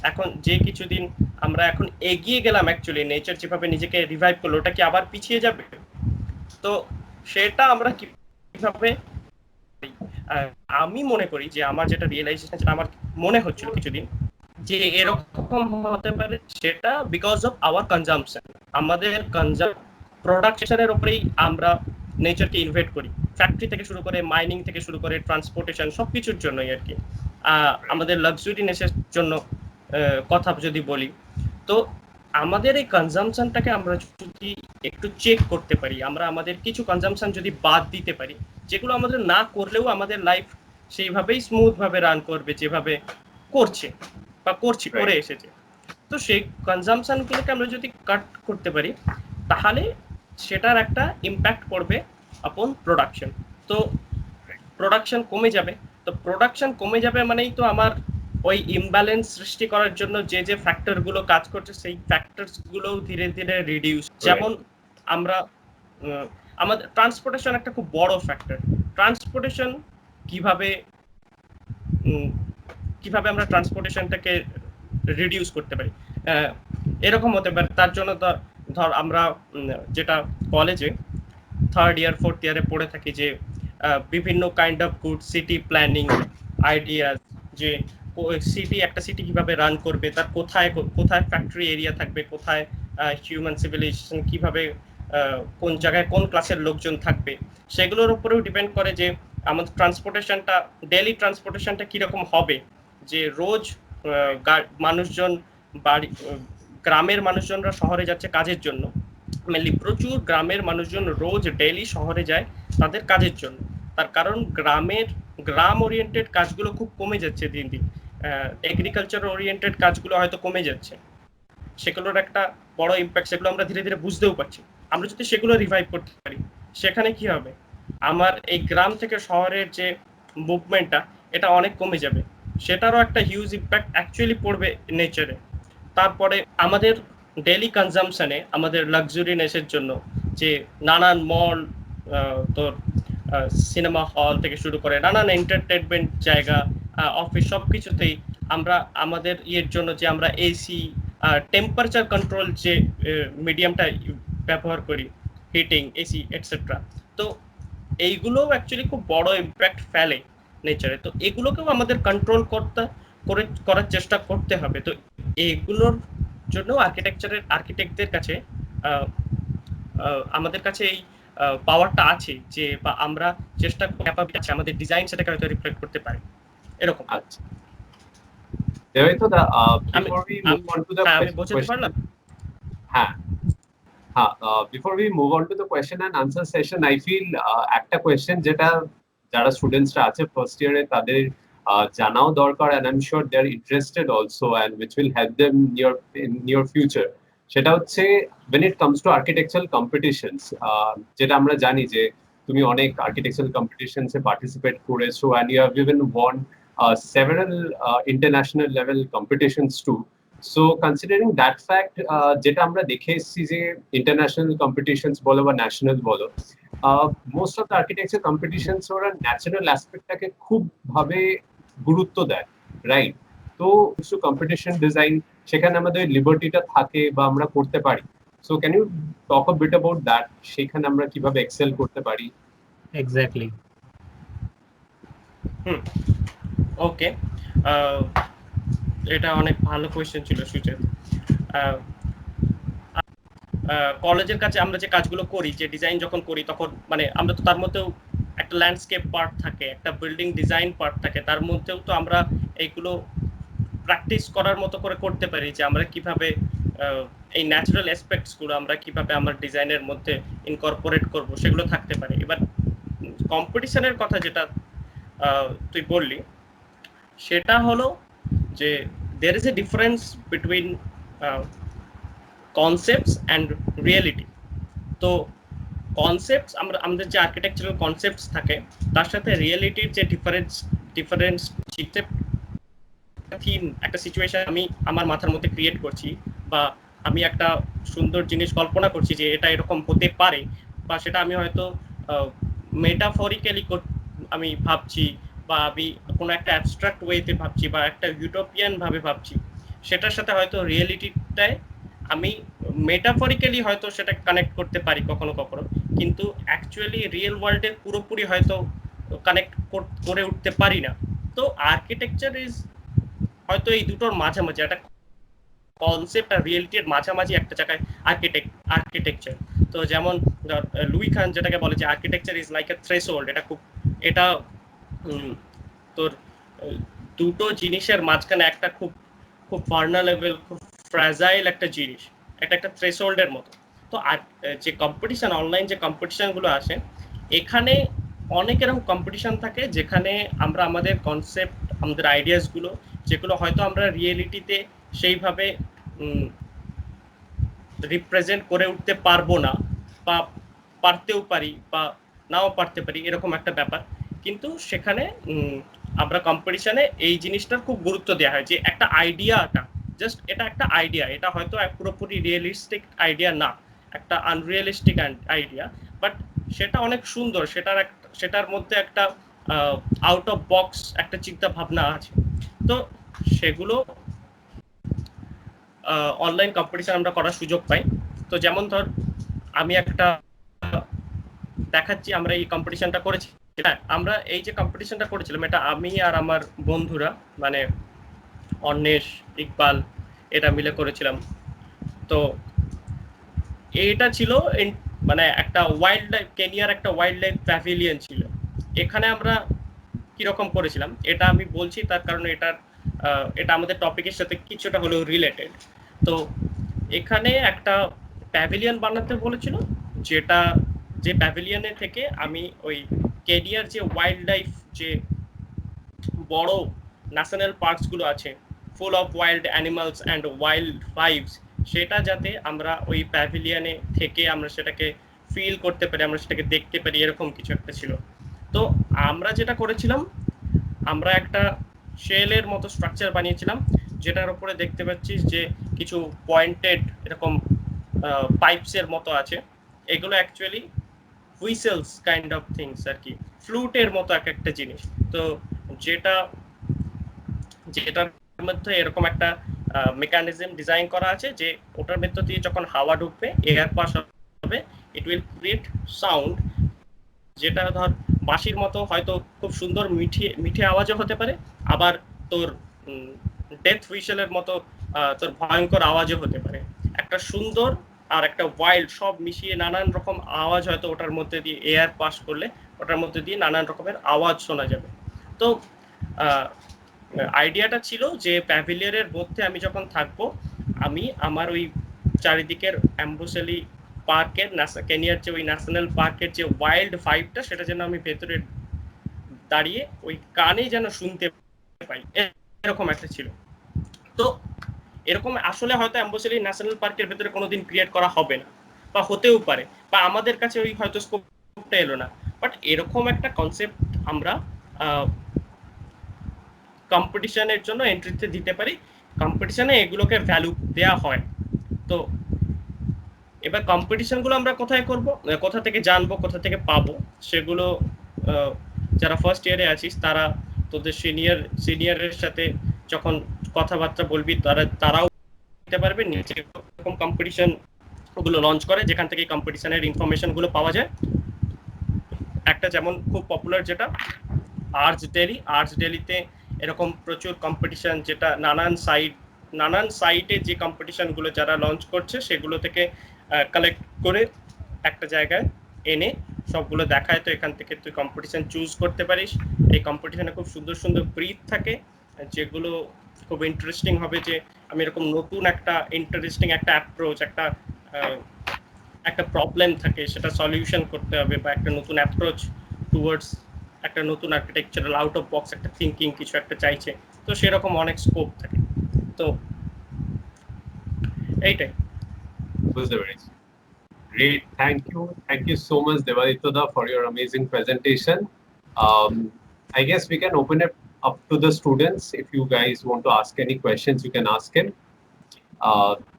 এখন যে কিছুদিন আমরা এখন এগিয়ে গেলাম, অ্যাকচুয়ালি নেচার যেভাবে নিজেকে রিভাইভ করলো, ওটা কি আবার পিছিয়ে যাবে? তো সেটা আমরা কিভাবে, আমি মনে করি যে আমার যেটা রিয়েলাইজেশন, যেটা আমার মনে হচ্ছিল কিছুদিন, যে এরকম হতে পারে সেটা বিকজ অফ আওয়ার কনজাম্পশন, আমাদের প্রোডাকশনের উপরেই আমরা নেচারকে ইনভেট করি, ফ্যাক্টরি থেকে শুরু করে, মাইনিং থেকে শুরু করে, ট্রান্সপোর্টেশন, সবকিছুর জন্যই আর কি। আমাদের লাক্সুরিনেসের জন্য কথা যদি বলি, তো আমাদের এই কনজাম্পশনটাকে আমরা যদি একটু চেক করতে পারি, আমরা আমাদের কিছু কনজাম্পশন যদি বাদ দিতে পারি, যেগুলো আমাদের না করলেও আমাদের লাইফ সেইভাবেই স্মুথ ভাবে রান করবে যেভাবে করছে বা করে এসেছে, তো সেই কনজাম্পশন গুলোকে আমরা যদি কাট করতে পারি, তাহলে সেটার একটা ইম্প্যাক্ট পড়বে আপন প্রোডাকশন। তো প্রোডাকশন কমে যাবে, তো প্রোডাকশন কমে যাবে মানেই তো আমার ওই ইমব্যালেন্স সৃষ্টি করার জন্য যে ফ্যাক্টর গুলো কাজ করছে, সেই ফ্যাক্টরস গুলো ধীরে ধীরে রিডিউস। যেমন আমরা আমাদের ট্রান্সপোর্টেশন একটা খুব বড় ফ্যাক্টর। ট্রান্সপোর্টেশন কিভাবে আমরা ট্রান্সপোর্টেশনটাকে রিডিউস করতে পারি, এরকম হতে পারে। তার জন্য ধর আমরা যেটা কলেজে থার্ড ইয়ার ফোর্থ ইয়ারে পড়ে থাকি, যে বিভিন্ন kind of good city planning ideas, যে একটা সিটি কিভাবে রান করবে, তার কোথায় ফ্যাক্টরি এরিয়া থাকবে, কোথায় হিউম্যান সিভিলাইজেশন কিভাবে, কোন জায়গায় কোন ক্লাসের লোকজন থাকবে, সেগুলোর উপরেও ডিপেন্ড করে যে আমাদের ট্রান্সপোর্টেশনটা, ডেইলি ট্রান্সপোর্টেশনটা কিরকম হবে। যে রোজ মানুষজন গ্রামের মানুষজনরা শহরে যাচ্ছে কাজের জন্য, মেনলি প্রচুর গ্রামের মানুষজন রোজ ডেইলি শহরে যায় তাদের কাজের জন্য। তার কারণ গ্রাম ওরিয়েন্টেড কাজগুলো খুব কমে যাচ্ছে দিন দিন, এগ্রিকালচার ওরিয়েন্টেড কাজগুলো হয়তো কমে যাচ্ছে, সেগুলোর একটা বড় ইম্প্যাক্ট, সেগুলো আমরা ধীরে ধীরে বুঝতেও পারছি। আমরা যদি সেগুলো রিভাইভ করতে পারি, সেখানে কি হবে, আমার এই গ্রাম থেকে শহরের যে মুভমেন্টটা, এটা অনেক কমে যাবে, সেটারও একটা হিউজ ইম্প্যাক্ট অ্যাকচুয়ালি পড়বে নেচারে। তারপরে আমাদের ডেইলি কনজাম্পশনে, আমাদের লাক্সুরিনেসের জন্য যে নানান মল, তোর সিনেমা হল থেকে শুরু করে নানান এন্টারটেনমেন্ট জায়গা, অফিস, সব কিছুতেই আমরা আমাদের ইয়ের জন্য যে আমরা এসি টেম্পারেচার কন্ট্রোল যে মিডিয়ামটা ব্যবহার করি, হিটিং, এসি এটসেট্রা, তো এইগুলো অ্যাকচুয়ালি খুব বড় ইম্প্যাক্ট ফেলে নেচারে। তো এগুলোকেও আমাদের কন্ট্রোল করার চেষ্টা করতে হবে। তো এগুলোর জন্য আর্কিটেক্টদের কাছে আমাদের কাছে এই পাওয়ারটা আছে যে, বা আমরা চেষ্টা ক্যাপাবিলিটি আছে, আমাদের ডিজাইন সেটাকে হয়তো রিফ্লেক্ট করতে পারে এরকম। আচ্ছা, দেবাদিত্য, আমি before we move on to the আমি বোঝাতে question, পারলাম? হ্যাঁ হ্যাঁ, before we move on to the question and answer session, I feel একটা question যেটা যারা স্টুডেন্টসরা আছে ফার্স্ট ইয়ারে তাদের জানাও দরকার, and I'm sure they're interested also and which will help them in near future, সেটা হচ্ছে when it comes to architectural competitions, যেটা আমরা জানি যে তুমি অনেক architectural competitions এ participate করেছো and you have even won several international level competitions too. So considering that fact, যেটা আমরা দেখে এসেছি যে ইন্টারন্যাশনাল কম্পিটিশনস বলো বা ন্যাশনাল বলো, most of the architecture competitions ওরা ন্যাচারাল অ্যাসপেক্টটাকে খুব ভাবে গুরুত্ব দেয়, রাইট? তো কিছু কম্পিটিশন ডিজাইন সেখানে আমাদের লিবার্টিটা থাকে বা আমরা করতে পারি। So can you talk a bit about that, সেখানে আমরা কিভাবে এক্সেল করতে পারি? এক্স্যাক্টলি। ওকে, এটা অনেক ভালো কোয়েশ্চেন ছিল সুচেত। কলেজের কাছে আমরা যে কাজগুলো করি, যে ডিজাইন যখন করি, তখন মানে আমরা তো তার মধ্যেও একটা ল্যান্ডস্কেপ পার্ট থাকে, একটা বিল্ডিং ডিজাইন পার্ট থাকে, তার মধ্যেও তো আমরা এইগুলো প্র্যাকটিস করার মতো করে করতে পারি যে আমরা কিভাবে এই ন্যাচারাল অ্যাসপেক্টসগুলো আমরা কিভাবে আমার ডিজাইনের মধ্যে ইনকর্পোরেট করব, সেগুলো থাকতে পারে। এবার কম্পিটিশনের কথা যেটা তুই বললি, সেটা হলো যে there is a difference between concepts and reality. তো কনসেপ্টস, আমাদের যে আর্কিটেকচারাল কনসেপ্টস থাকে তার সাথে রিয়েলিটির যে ডিফারেন্স থিম, একটা সিচুয়েশন আমি আমার মাথার মধ্যে ক্রিয়েট করছি, বা আমি একটা সুন্দর জিনিস কল্পনা করছি যে এটা এরকম হতে পারে, বা সেটা আমি হয়তো মেটাফরিক্যালি আমি ভাবছি, বা আমি কোনো একটা অ্যাবস্ট্রাক্ট ওয়েতে ভাবছি, বা একটা ইউটোপিয়ান ভাবে ভাবছি, সেটার সাথে হয়তো রিয়েলিটিটায় আমি মেটাফরিক্যালি হয়তো সেটা কানেক্ট করতে পারি কখনো কখনো, কিন্তু অ্যাকচুয়ালি রিয়েল ওয়ার্ল্ডে পুরোপুরি হয়তো কানেক্ট করে উঠতে পারি না। তো আর্কিটেকচার ইজ হয়তো এই দুটোর মাঝামাঝি, একটা কনসেপ্ট আর রিয়েলিটির মাঝামাঝি একটা জায়গায় আর্কিটেকচার। তো যেমন লুই খান যেটাকে বলে যে architecture is like a threshold, এটা তোর দুটো জিনিসের মাঝখানে একটা খুব খুব ভার্নালেবল, খুব ফ্র্যাজাইল একটা জিনিস, একটা থ্রেশহোল্ডের মতো। তো আর যে কম্পিটিশন, অনলাইন যে কম্পিটিশনগুলো আসে, এখানে অনেক এরকম কম্পিটিশন থাকে যেখানে আমরা আমাদের কনসেপ্ট, আমাদের আইডিয়াসগুলো, যেগুলো হয়তো আমরা রিয়েলিটিতে সেইভাবে রিপ্রেজেন্ট করে উঠতে পারবো না, বা পারতেও পারি বা নাও পারতে পারি, এরকম একটা ব্যাপার। কিন্তু সেখানে আমরা কম্পিটিশনে এই জিনিসটার খুব গুরুত্ব দেওয়া হয় যে একটা আইডিয়াটা জাস্ট, এটা একটা আইডিয়া, এটা হয়তো পুরোপুরি রিয়েলিস্টিক আইডিয়া না, একটা আনরিয়েলিস্টিক আইডিয়া, বাট সেটা অনেক সুন্দর, সেটার মধ্যে একটা আউট অফ বক্স একটা চিন্তা ভাবনা আছে। তো সেগুলো অনলাইন কম্পিটিশন আমরা করার সুযোগ পাই। তো যেমন ধর আমি একটা দেখাচ্ছি, আমরা এই কম্পিটিশনটা করেছি, আমরা এই যে কম্পিটিশনটা করেছিলাম, এটা আমি আর আমার বন্ধুরা, মানে অন্বেষ, ইকবাল, এটা মিলে করেছিলাম। তো এটা ছিল মানে একটা ওয়াইল্ড লাইফ, কেনিয়ার একটা ওয়াইল্ড লাইফ প্যাভিলিয়ন ছিল। এখানে আমরা কিরকম করেছিলাম এটা আমি বলছি, তার কারণ এটা আমাদের টপিকের সাথে কিছুটা হলেও রিলেটেড। তো এখানে একটা প্যাভিলিয়ন বানাতে বলেছিল, যে প্যাভিলিয়নের থেকে আমি ওই কেনিয়ার যে ওয়াইল্ড লাইফ, যে বড় ন্যাশনাল পার্কসগুলো আছে, full of wild animals and wild lifes, সেটা যাতে আমরা ওই প্যাভিলিয়নে থেকে আমরা সেটাকে ফিল করতে পারি, আমরা সেটাকে দেখতে পারি, এরকম কিছু একটা ছিল। তো আমরা যেটা করেছিলাম, আমরা একটা শেলের মতো স্ট্রাকচার বানিয়েছিলাম, যেটার উপরে দেখতে পাচ্ছিস যে কিছু পয়েন্টেড এরকম পাইপসের মতো আছে। এগুলো actually হুইসেলস kind of things are কি, ফ্লুটের মতো একটা জিনিস। তো যেটার মধ্যে এরকম একটা মেকানিজম ডিজাইন করা আছে যে ওটার মধ্যে দিয়ে যখন হাওয়া ঢুকবে, এয়ার পাস হবে, ইট উইল ক্রিয়েট সাউন্ড, যেটা ধর বাঁশির মতো হয়তো খুব সুন্দর মিঠে আওয়াজও হতে পারে, আবার তোর ডেথ হুইসেলের মতো তোর ভয়ঙ্কর আওয়াজও হতে পারে। একটা সুন্দর আর একটা ওয়াইল্ড সব মিশিয়ে নানান রকম আওয়াজ হয়তো ওটার মধ্যে দিয়ে এয়ার পাস করলে ওটার মধ্যে দিয়ে নানান রকমের আওয়াজ শোনা যাবে। তো আইডিয়াটা ছিল যে প্যাভিলিয়নের মধ্যে আমি যখন থাকবো, আমি আমার ওই চারিদিকের অ্যাম্বুসেলি পার্কের, কেনিয়ার যে ওই ন্যাশনাল পার্কের যে ওয়াইল্ড ভাইবটা, সেটা যেন আমি ভেতরে দাঁড়িয়ে ওই কানে যেন শুনতে পাই, এরকম একটা ছিল। তো এরকম আসলে হয়তো অ্যাম্বুসেলি ন্যাশনাল পার্কের ভেতরে কোনোদিন ক্রিয়েট করা হবে না, বা হতেও পারে, বা আমাদের কাছে ওই হয়তো স্কোপটা এলো না, বাট এরকম একটা কনসেপ্ট আমরা কম্পিটিশনের জন্য এন্ট্রিতে দিতে পারি। কম্পিটিশনে এগুলোকে ভ্যালু দেওয়া হয়। তো এবার কম্পিটিশনগুলো আমরা কোথায় করব, কোথা থেকে জানবো, কোথা থেকে পাবো, সেগুলো যারা ফার্স্ট ইয়ারে আছিস তারা তোদের সিনিয়রের সাথে যখন কথাবার্তা বলবি, তারাও দিতে পারবে নিচে এরকম কম্পিটিশন ওগুলো লঞ্চ করে, যেখান থেকে কম্পিটিশনের ইনফরমেশনগুলো পাওয়া যায়। একটা যেমন খুব পপুলার যেটা আর্টস ডেলিতে এরকম প্রচুর কম্পিটিশন, যেটা নানান সাইটে যে কম্পিটিশনগুলো যারা লঞ্চ করছে সেগুলো থেকে কালেক্ট করে একটা জায়গায় এনে সবগুলো দেখায়। তো এখান থেকে তুই কম্পিটিশন চুজ করতে পারিস। এই কম্পিটিশনে খুব সুন্দর সুন্দর ব্রিফ থাকে, যেগুলো খুব ইন্টারেস্টিং হবে, যে আমি এরকম নতুন একটা ইন্টারেস্টিং একটা অ্যাপ্রোচ, একটা প্রবলেম থাকে, সেটা সলিউশন করতে হবে, বা একটা নতুন অ্যাপ্রোচ টুয়ার্ডস একটা নতুন আর্কিটেকচারাল আউট অফ বক্স একটা থিঙ্কিং কিছু একটা চাইছে, তো সেরকম অনেক স্কোপ থাকে। তো এইটাই। বুঝতে পেরেছি। Great, thank you so much, Devaditya, for your amazing presentation. I guess we can open it up to the students. If you guys want to ask any questions, you can ask him.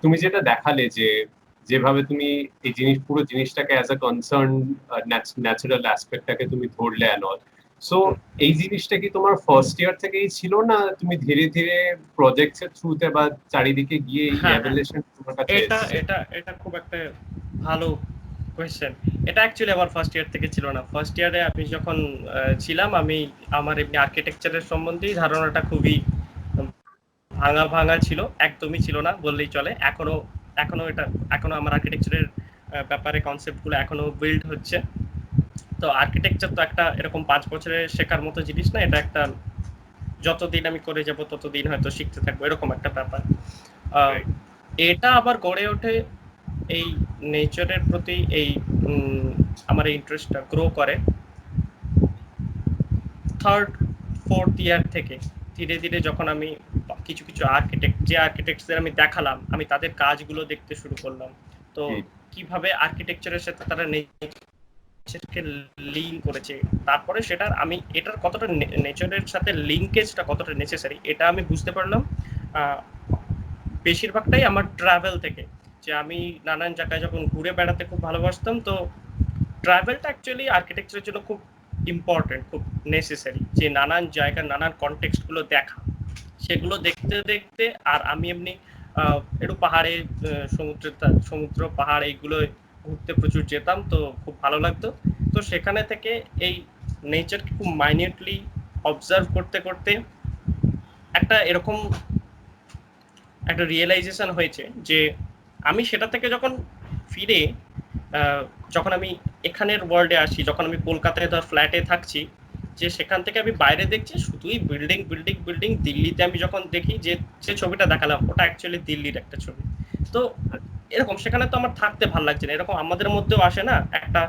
তুমি যেটা দেখালে যে যেভাবে তুমি এই পুরো জিনিসটাকে as a concern natural অ্যাসপেক্টটাকে তুমি ধরলে অ্যান্ড অল, সো এই জিনিসটা কি তোমার ফার্স্ট ইয়ার থেকেই ছিল, না তুমি ধীরে ধীরে প্রজেক্টসের থ্রুতে বা চারিদিকে গিয়ে এই রেভেলেশন তোমার কাছে এসেছে? এটা খুব একটা ভালো কোয়েশ্চেন। এটা অ্যাকচুয়ালি আমার ফার্স্ট ইয়ার থেকে ছিল না। ফার্স্ট ইয়ারে আমি যখন ছিলাম, আমার এমনি আর্কিটেকচারের সম্বন্ধে ধারণাটা খুবই ভাঙা ছিল, একদমই ছিল না বললেই চলে। এখনো আমার আর্কিটেকচারের ব্যাপারে কনসেপ্টগুলো এখনো বিল্ড হচ্ছে। তো আর্কিটেকচার তো একটা এরকম 5 বছরের শেখার মতো জিনিস না, এটা একটা যতদিন আমি করে যাব ততদিন হয়তো শিখতে থাকবো, এরকম একটা ব্যাপার। এটা আবার গড়ে ওঠে এই নেচারের প্রতি, এই আমার ইন্টারেস্টটা গ্রো করে থার্ড ফোর্থ ইয়ার থেকে। ধীরে ধীরে যখন আমি কিছু আর্কিটেক্টদের আমি দেখালাম, আমি তাদের কাজগুলো দেখতে শুরু করলাম, তো কিভাবে আর্কিটেকচারের সাথে তারা নেচারকে লিঙ্ক করেছে, তারপরে এটার কতটা নেচারের সাথে লিঙ্কেজটা কতটা নেসেসারি, এটা আমি বুঝতে পারলাম বেশিরভাগটাই আমার ট্রাভেল থেকে। যে আমি নানান জায়গায় যখন ঘুরে বেড়াতে খুব ভালোবাসতাম, তো ট্রাভেলটা অ্যাকচুয়ালি আর্কিটেকচারের জন্য খুব ইম্পর্টেন্ট, খুব নেসেসারি, যে নানান জায়গার নানান কনটেক্সটগুলো দেখা, সেগুলো দেখতে দেখতে। আর আমি এমনি একটু পাহাড়ে, সমুদ্র পাহাড় এইগুলো ঘুরতে প্রচুর যেতাম, তো খুব ভালো লাগতো। তো সেখানে থেকে এই নেচারকে খুব মাইনিউটলি অবজার্ভ করতে করতে একটা এরকম একটা রিয়েলাইজেশন হয়েছে যে আমি সেটা থেকে যখন ফিরে, যখন আমি এখানের ওয়ার্ল্ডে আসি, যখন আমি কলকাতায় ধর ফ্ল্যাটে থাকছি, যে সেখান থেকে আমি বাইরে দেখছি শুধুই বিল্ডিং বিল্ডিং বিল্ডিং। দিল্লিতে আমি যখন দেখি, যে ছবিটা দেখালাম ওটা অ্যাকচুয়ালি দিল্লির একটা ছবি। তো এরকম সেখানে তো আমার থাকতে ভালো লাগছে না। এরকম আমাদের মধ্যেও আসে না, একটা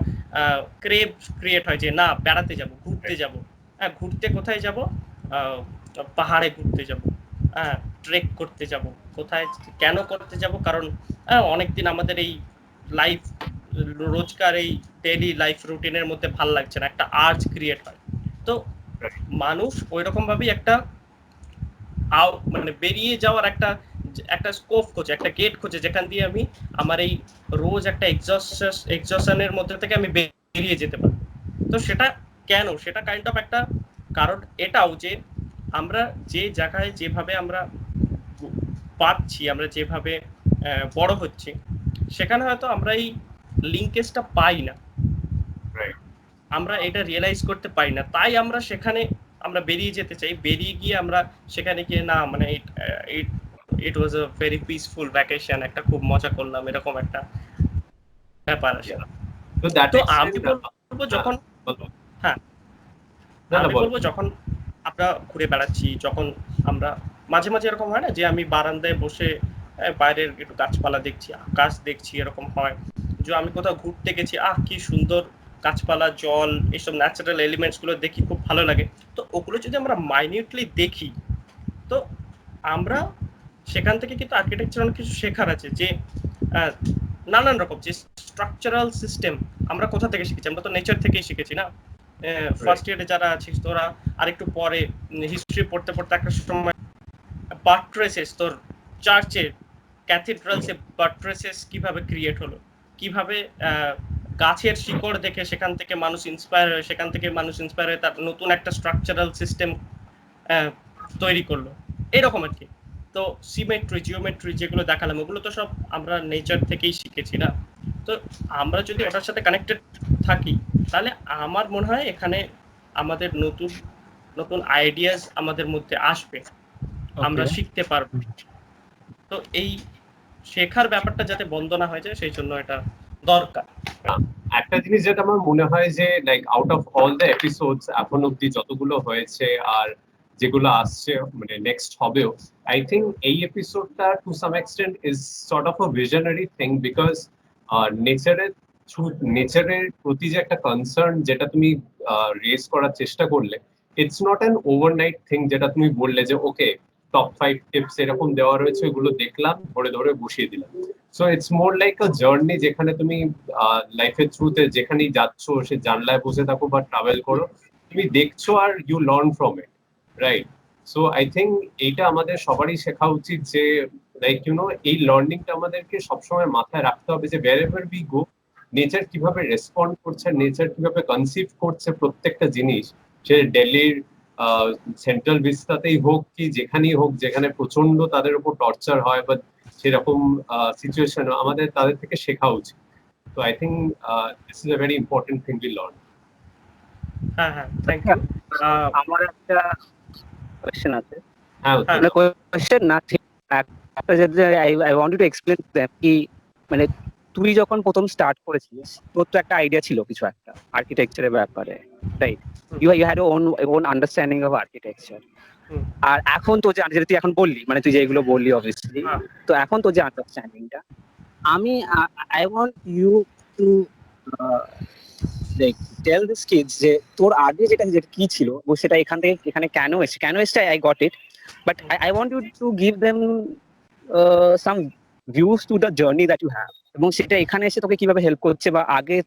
ক্রেভ ক্রিয়েট হয় যে না, বেড়াতে যাব, ঘুরতে যাব। হ্যাঁ, ঘুরতে কোথায় যাব? পাহাড়ে ঘুরতে যাব, হ্যাঁ, ট্রেক করতে যাব। কোথায় কেন করতে যাব? কারণ অনেকদিন আমাদের এই লাইফ, রোজকার এই ডেইলি লাইফ রুটিনের মধ্যে ভাল লাগছে না, একটা আর্জ ক্রিয়েট হয়। তো মানুষ ওই রকম ভাবেই একটা মানে বেরিয়ে যাওয়ার একটা স্কোপ খোঁজে, একটা গেট খোঁজে, যেখান দিয়ে আমি আমার এই রোজ একটা এক্সজশনের মধ্যে থেকে আমি বেরিয়ে যেতে পারবো। তো সেটা কেন, সেটা কাইন্ড অফ একটা কারণ এটাও যে আমরা যে জায়গায় যেভাবে আমরা পাচ্ছি, আমরা যেভাবে বড় হচ্ছি, সেখানে হয়তো আমরা এই লিঙ্কেজটা পাই না, আমরা এটা রিয়েলাইজ করতে পারি না, তাই আমরা সেখানে আমরা বেরিয়ে যেতে চাই, বেরিয়ে গিয়ে আমরা সেখানে গিয়ে না মানে ইট ওয়াজ আ ভেরি পিসফুল ভ্যাকেশন, একটা খুব মজা করলাম, এরকম একটা ব্যাপার আসে। তো আমি বলবো যখন হ্যাঁ আমি বলবো যখন আমরা ঘুরে বেড়াচ্ছি, যখন আমরা মাঝে মাঝে এরকম হয় না যে আমি বারান্দায় বসে বাইরের একটু গাছপালা দেখছি, আকাশ দেখছি, এরকম হয় যে আমি কোথাও ঘুরতে গেছি, কি সুন্দর গাছপালা, জল, এইসব ন্যাচারাল এলিমেন্টস গুলো দেখি, খুব ভালো লাগে। তো ওগুলো যদি আমরা মাইনিউটলি দেখি, তো আমরা সেখান থেকে কিন্তু আর্কিটেকচার অনেক কিছু শেখার আছে, যে নানান রকম যে স্ট্রাকচারাল সিস্টেম আমরা কোথা থেকে শিখেছি, আমরা তো নেচার থেকেই শিখেছি না। ফার্স্ট ইয়ারে যারা আছিস তোরা আরেকটু পরে হিস্ট্রি পড়তে পড়তে একটা সময় বাট্রেসেস, তোর চার্চের ক্যাথিড্রালসে বাট্রেসেস কিভাবে ক্রিয়েট হলো, কিভাবে গাছের শিকড় দেখে সেখান থেকে মানুষ ইন্সপায়ার হয়ে, সেখান থেকে মানুষ ইন্সপায়ার হয়ে তার নতুন একটা স্ট্রাকচারাল সিস্টেম তৈরি করলো, এরকম আর কি। তো সিমেট্রি, জিওমেট্রি যেগুলো দেখালাম, ওগুলো তো সব আমরা নেচার থেকেই শিখেছি না। তো আমরা যদি ওটার সাথে কানেক্টেড থাকি, তাহলে আমার মনে হয় এখানে আমাদের নতুন নতুন আইডিয়াস আমাদের মধ্যে আসবে, আমরা শিখতে পারবো। তো এই শেখার ব্যাপারটা যাতে বন্ধ না হয়ে যায়, সেই জন্য এটা দরকার। একটা জিনিস যেটা আমার মনে হয় যে like out of all the episodes এখন অব্দি যতগুলো হয়েছে আর যেগুলো আসছে মানে নেক্সট হবেও, আই থিঙ্ক এই এপিসোডটা to some extent is sort of a visionary thing, because নেচারের প্রতি যে একটা কনসার্ন যেটা তুমি রেজ করার চেষ্টা করলে, it's not an overnight thing, যেটা তুমি বললে যে ওকে টপ 5 টিপস এরকম দেওয়া রয়েছে, এগুলো দেখলাম, ধরে ধরে বসিয়ে দিলাম। So it's more like a journey, যেখানে তুমি লাইফের থ্রুতে যেখানেই যাচ্ছ, সে জানলায় বসে থাকো বা ট্রাভেল করো, তুমি দেখছো আর you learn from it, right? So I think এইটা আমাদের সবারই শেখা উচিত, যে লাইক এই লার্নিংটা আমাদেরকে সবসময় মাথায় রাখতে হবে, যে wherever we go, নেচার কিভাবে রেসপন্ড করছে, নেচার কিভাবে কনসিভ করছে প্রত্যেকটা জিনিস, সে দিল্লির সেন্ট্রাল ভিস্তাতেই হোক কি যেখানেই হোক, যেখানে প্রচন্ড তাদের উপর টর্চার হয় বা সেরকম সিচুয়েশন, আমাদের তাদের থেকে শেখা উচিত। তো I think this is a very important thing to learn. হ্যাঁ, থ্যাংক ইউ। আমার একটা কোশ্চেন আছে। হ্যাঁ, কোশ্চেন না, I want to explain that কি, মানে তুই যখন প্রথম স্টার্ট করেছিস, তোর তো একটা আইডিয়া ছিল কিছু একটা আর্কিটেকচারের ব্যাপারে, right? You had own understanding of architecture. আর এখন তো যে তুই এখন বললি, মানে তুই যেগুলো বললি অবভিয়াসলি, তো এখন তো যে আন্ডারস্ট্যান্ডিংটা, আমি I want you to like tell this kids যে তোর আগে যেটা কি ছিল, সেটা এখানে কেন এসছে, I got it, but I want you to give them some views to the journey that you have, এবং সেটা এখানে এসে তোকে কিভাবে হেল্প করছে, বা আগে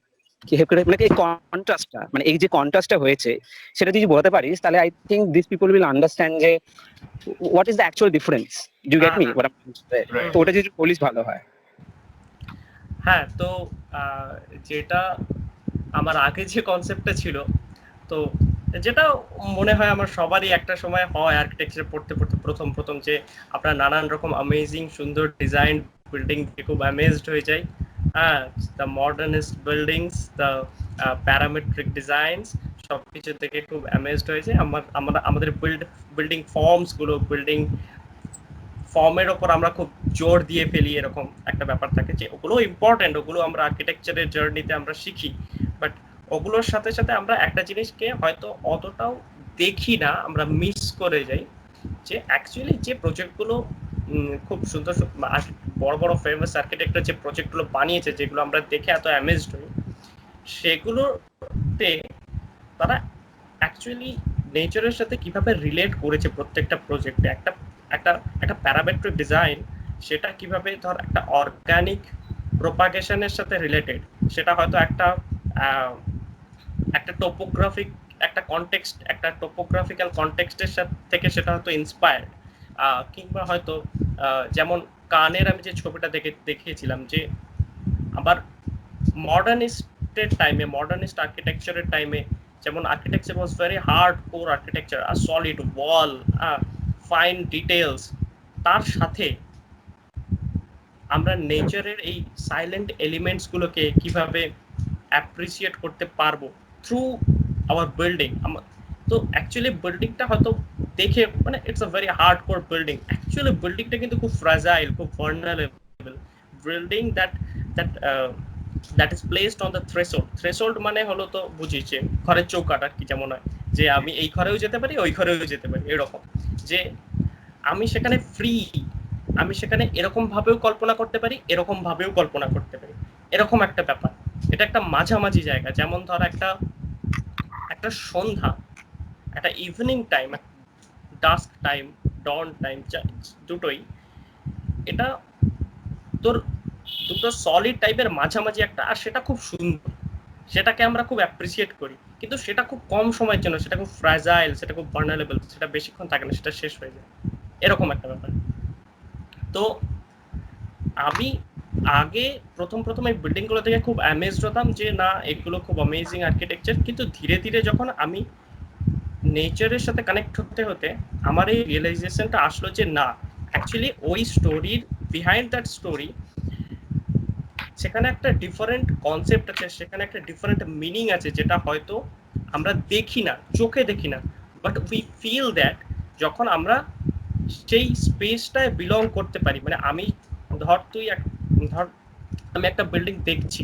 কি হেল্প করে, মানে এই কন্ট্রাস্টটা, মানে এই যে কন্ট্রাস্টটা হয়েছে, সেটা যদি বলতে পারিস, তাহলে I think this people will understand যে what is the actual difference. You get me? তো ওটা যদি বলিস ভালো হয়। হ্যাঁ, তো যেটা আমার আগে যে কনসেপ্টটা ছিল, তো যেটা মনে হয় আমার সবারই একটা সময় হয় আর্কিটেকচার পড়তে পড়তে, প্রথম যে আপনার নানান রকম অ্যামেজিং সুন্দর ডিজাইন বিল্ডিং দেখে খুব অ্যামেজড হয়ে যায়। The modernist buildings, the parametric designs, সব কিছু থেকে খুব অ্যামেজড হয়ে যায়। আমাদের বিল্ডিং ফর্মসগুলো, বিল্ডিং ফর্মের ওপর আমরা খুব জোর দিয়ে ফেলি, এরকম একটা ব্যাপার থাকে, যে ওগুলো ইম্পর্টেন্ট, ওগুলো আমরা আর্কিটেকচারের জার্নিতে আমরা শিখি, বাট ওগুলোর সাথে সাথে আমরা একটা জিনিসকে হয়তো অতটাও দেখি না, আমরা মিস করে যাই, যে অ্যাকচুয়ালি যে প্রজেক্টগুলো খুব সুন্দর বড় বড় ফেমাস আর্কিটেক্টর যে প্রজেক্টগুলো বানিয়েছে, যেগুলো আমরা দেখে এত অ্যামেজড হই, সেগুলোতে তারা অ্যাকচুয়ালি নেচারের সাথে কিভাবে রিলেট করেছে প্রত্যেকটা প্রজেক্টে। একটা প্যারামেট্রিক ডিজাইন, সেটা কিভাবে ধর একটা অর্গানিক প্রোপাগেশনের সাথে রিলেটেড, সেটা হয়তো একটা টোপোগ্রাফিক একটা টোপোগ্রাফিক্যাল কনটেক্সটের থেকে সেটা হয়তো ইন্সপায়ার্ড, কিংবা হয়তো যেমন কানের আমি যে ছবিটা দেখিয়েছিলাম, যে আবার মডার্নিস্ট আর্কিটেকচারের টাইমে যেমন architecture was very hard core architecture, a solid wall, fine details, তার সাথে আমরা নেচারের এই সাইলেন্ট এলিমেন্টস গুলোকে কিভাবে অ্যাপ্রিসিয়েট করতে পারবো থ্রু আওয়ার বিল্ডিং। তো অ্যাকচুয়ালি বিল্ডিংটা হয়তো দেখে মানে it's a very hard core building, actually বিল্ডিংটা কিন্তু খুব ফ্রাজাইল, খুব vulnerable building that is placed on the threshold. Threshold মানে হলো তো বুঝিছে ঘরের চৌকাঠ আর কি, যেমন হয় যে আমি এই ঘরেও যেতে পারি ওই ঘরেও যেতে পারি, এরকম যে আমি সেখানে ফ্রি, আমি সেখানে এরকম ভাবেও কল্পনা করতে পারি এরকম ভাবেও কল্পনা করতে পারি, এরকম একটা ব্যাপার। এটা একটা মাঝামাঝি জায়গা, যেমন ধর একটা সন্ধ্যা, একটা ইভিনিং টাইম, ডাস্ক টাইম, ডন টাইম, দুটোই এটা তোর দুটো সলিড টাইপের মাঝামাঝি একটা, আর সেটা খুব সুন্দর, সেটাকে আমরা খুব অ্যাপ্রিসিয়েট করি, কিন্তু সেটা খুব কম সময়ের জন্য, সেটা খুব ফ্রাজাইল, সেটা খুব ভালনারেবল, সেটা বেশিক্ষণ থাকে না, সেটা শেষ হয়ে যায়, এরকম একটা ব্যাপার। তো আমি আগে প্রথম এই বিল্ডিং গুলো থেকে খুব অ্যামেজড হতাম যে না এগুলো খুব অ্যামেজিং আর্কিটেকচার, কিন্তু ধীরে ধীরে যখন আমি নেচারের সাথে কানেক্ট হতে হতে আমার এই রিয়েলাইজেশনটা আসলো যে না অ্যাকচুয়ালি ওই স্টোরির বিহাইন্ড দ্যাট স্টোরি সেখানে একটা ডিফারেন্ট কনসেপ্ট আছে, সেখানে একটা ডিফারেন্ট মিনিং আছে, যেটা হয়তো আমরা দেখি না, চোখে দেখি না, বাট উই ফিল দ্যাট যখন আমরা সেই স্পেসটায় বিলং করতে পারি। মানে আমি ধর আমি একটা বিল্ডিং দেখছি,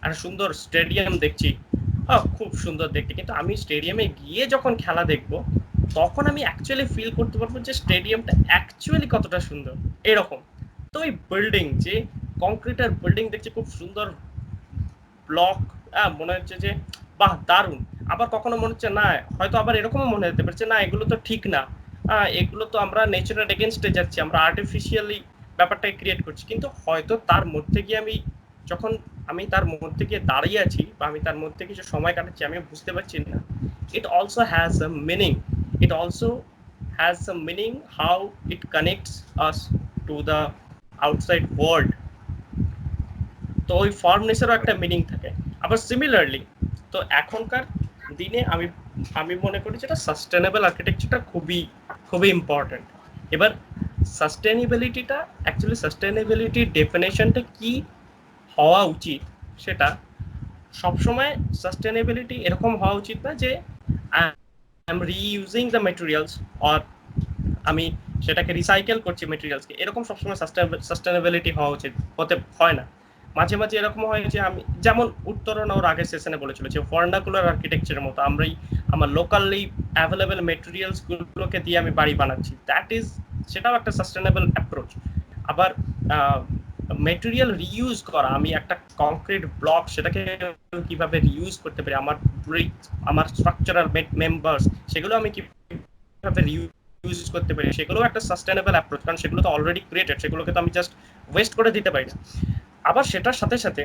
একটা সুন্দর স্টেডিয়াম দেখছি, খুব সুন্দর দেখতে, কিন্তু আমি স্টেডিয়ামে গিয়ে যখন খেলা দেখবো তখন আমি অ্যাকচুয়ালি ফিল করতে পারবো যে স্টেডিয়ামটা অ্যাকচুয়ালি কতটা সুন্দর, এরকম। তো ওই বিল্ডিং যে কংক্রিটের বিল্ডিং দেখছি খুব সুন্দর ব্লক, মনে হচ্ছে যে বাহ দারুণ, আবার কখনো মনে হচ্ছে না, হয়তো আবার এরকমও মনে হতে পারছে না এগুলো তো ঠিক না, এগুলো তো আমরা নেচারের এগেনস্টে যাচ্ছি, আমরা আর্টিফিশিয়ালি ব্যাপারটাকে ক্রিয়েট করছি। কিন্তু হয়তো তার মধ্যে গিয়ে যখন আমি তার মধ্যে গিয়ে দাঁড়িয়ে আছি বা আমি তার মধ্যে কিছু সময় কাটাচ্ছি, আমি বুঝতে পারছি না it also has a meaning, it also has a meaning how it connects us to the outside world। তো ওই ফার্মনেসেরও একটা মিনিং থাকে। আবার সিমিলারলি তো এখনকার দিনে আমি মনে করি যেটা সাস্টেনেবল আর্কিটেকচারটা খুবই ইম্পর্টেন্ট। এবার সাস্টেনেবিলিটিটা অ্যাকচুয়ালি সাস্টেনেবিলিটির ডেফিনেশনটা কি হওয়া উচিত, সেটা সবসময় সাস্টেনেবিলিটি এরকম হওয়া উচিত না যে I am reusing the materials or আমি সেটাকে রিসাইকেল করছি মেটেরিয়ালসকে, এরকম সবসময় সাস্টেনেবিলিটি হওয়া উচিত হয় না। মাঝে মাঝে এরকম হয় যে আমি যেমন উত্তরণ ওর আগের সেশনে বলেছিল যে ভার্নাকুলার আর্কিটেকচারের মতো আমার লোকালি অ্যাভেলেবল মেটেরিয়ালস গুলোকে দিয়ে আমি বাড়ি বানাচ্ছি, সেটাও একটা সাস্টেনেবল অ্যাপ্রোচ। আবার মেটেরিয়াল রিইউজ করা, আমি একটা কংক্রিট ব্লক সেটাকে কিভাবে রিইউজ করতে পারি, আমার ব্রিক, আমার স্ট্রাকচারাল মেম্বার্স, সেগুলো আমি কিভাবে রিইউজ করতে পারি, সেগুলো একটা সাস্টেনেবল অ্যাপ্রোচ, কারণ সেগুলো তো অলরেডি ক্রিয়েটেড, সেগুলোকে তো আমি জাস্ট ওয়েস্ট করে দিতে পারি না। আবার সেটার সাথে সাথে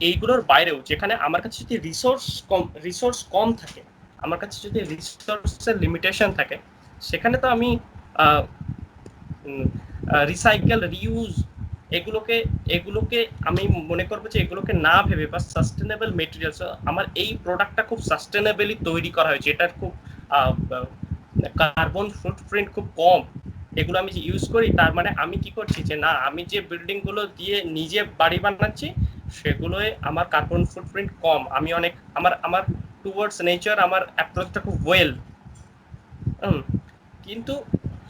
এইগুলোর বাইরেও যেখানে আমার কাছে যদি রিসোর্স কম থাকে, আমার কাছে যদি রিসোর্সের লিমিটেশন থাকে, সেখানে তো আমি রিসাইকেল, রিইউজ এগুলোকে আমি মনে করবো যে এগুলোকে না ভেবে বা সাস্টেনেবল মেটেরিয়ালস, আমার এই প্রোডাক্টটা খুব সাস্টেনেবলি তৈরি করা হয়েছে, এটার খুব কার্বন ফুটপ্রিন্ট খুব কম, এগুলো আমি যে ইউজ করি, তার মানে আমি কি করছি যে না আমি যে বিল্ডিং গুলো দিয়ে নিজে বাড়ি বানাচ্ছি সেগুলোয় আমার কার্বন ফুটপ্রিন্ট কম, আমি অনেক আমার টুয়ার্ডস নেচার আমার অ্যাপ্রোচটা খুব ওয়েল। কিন্তু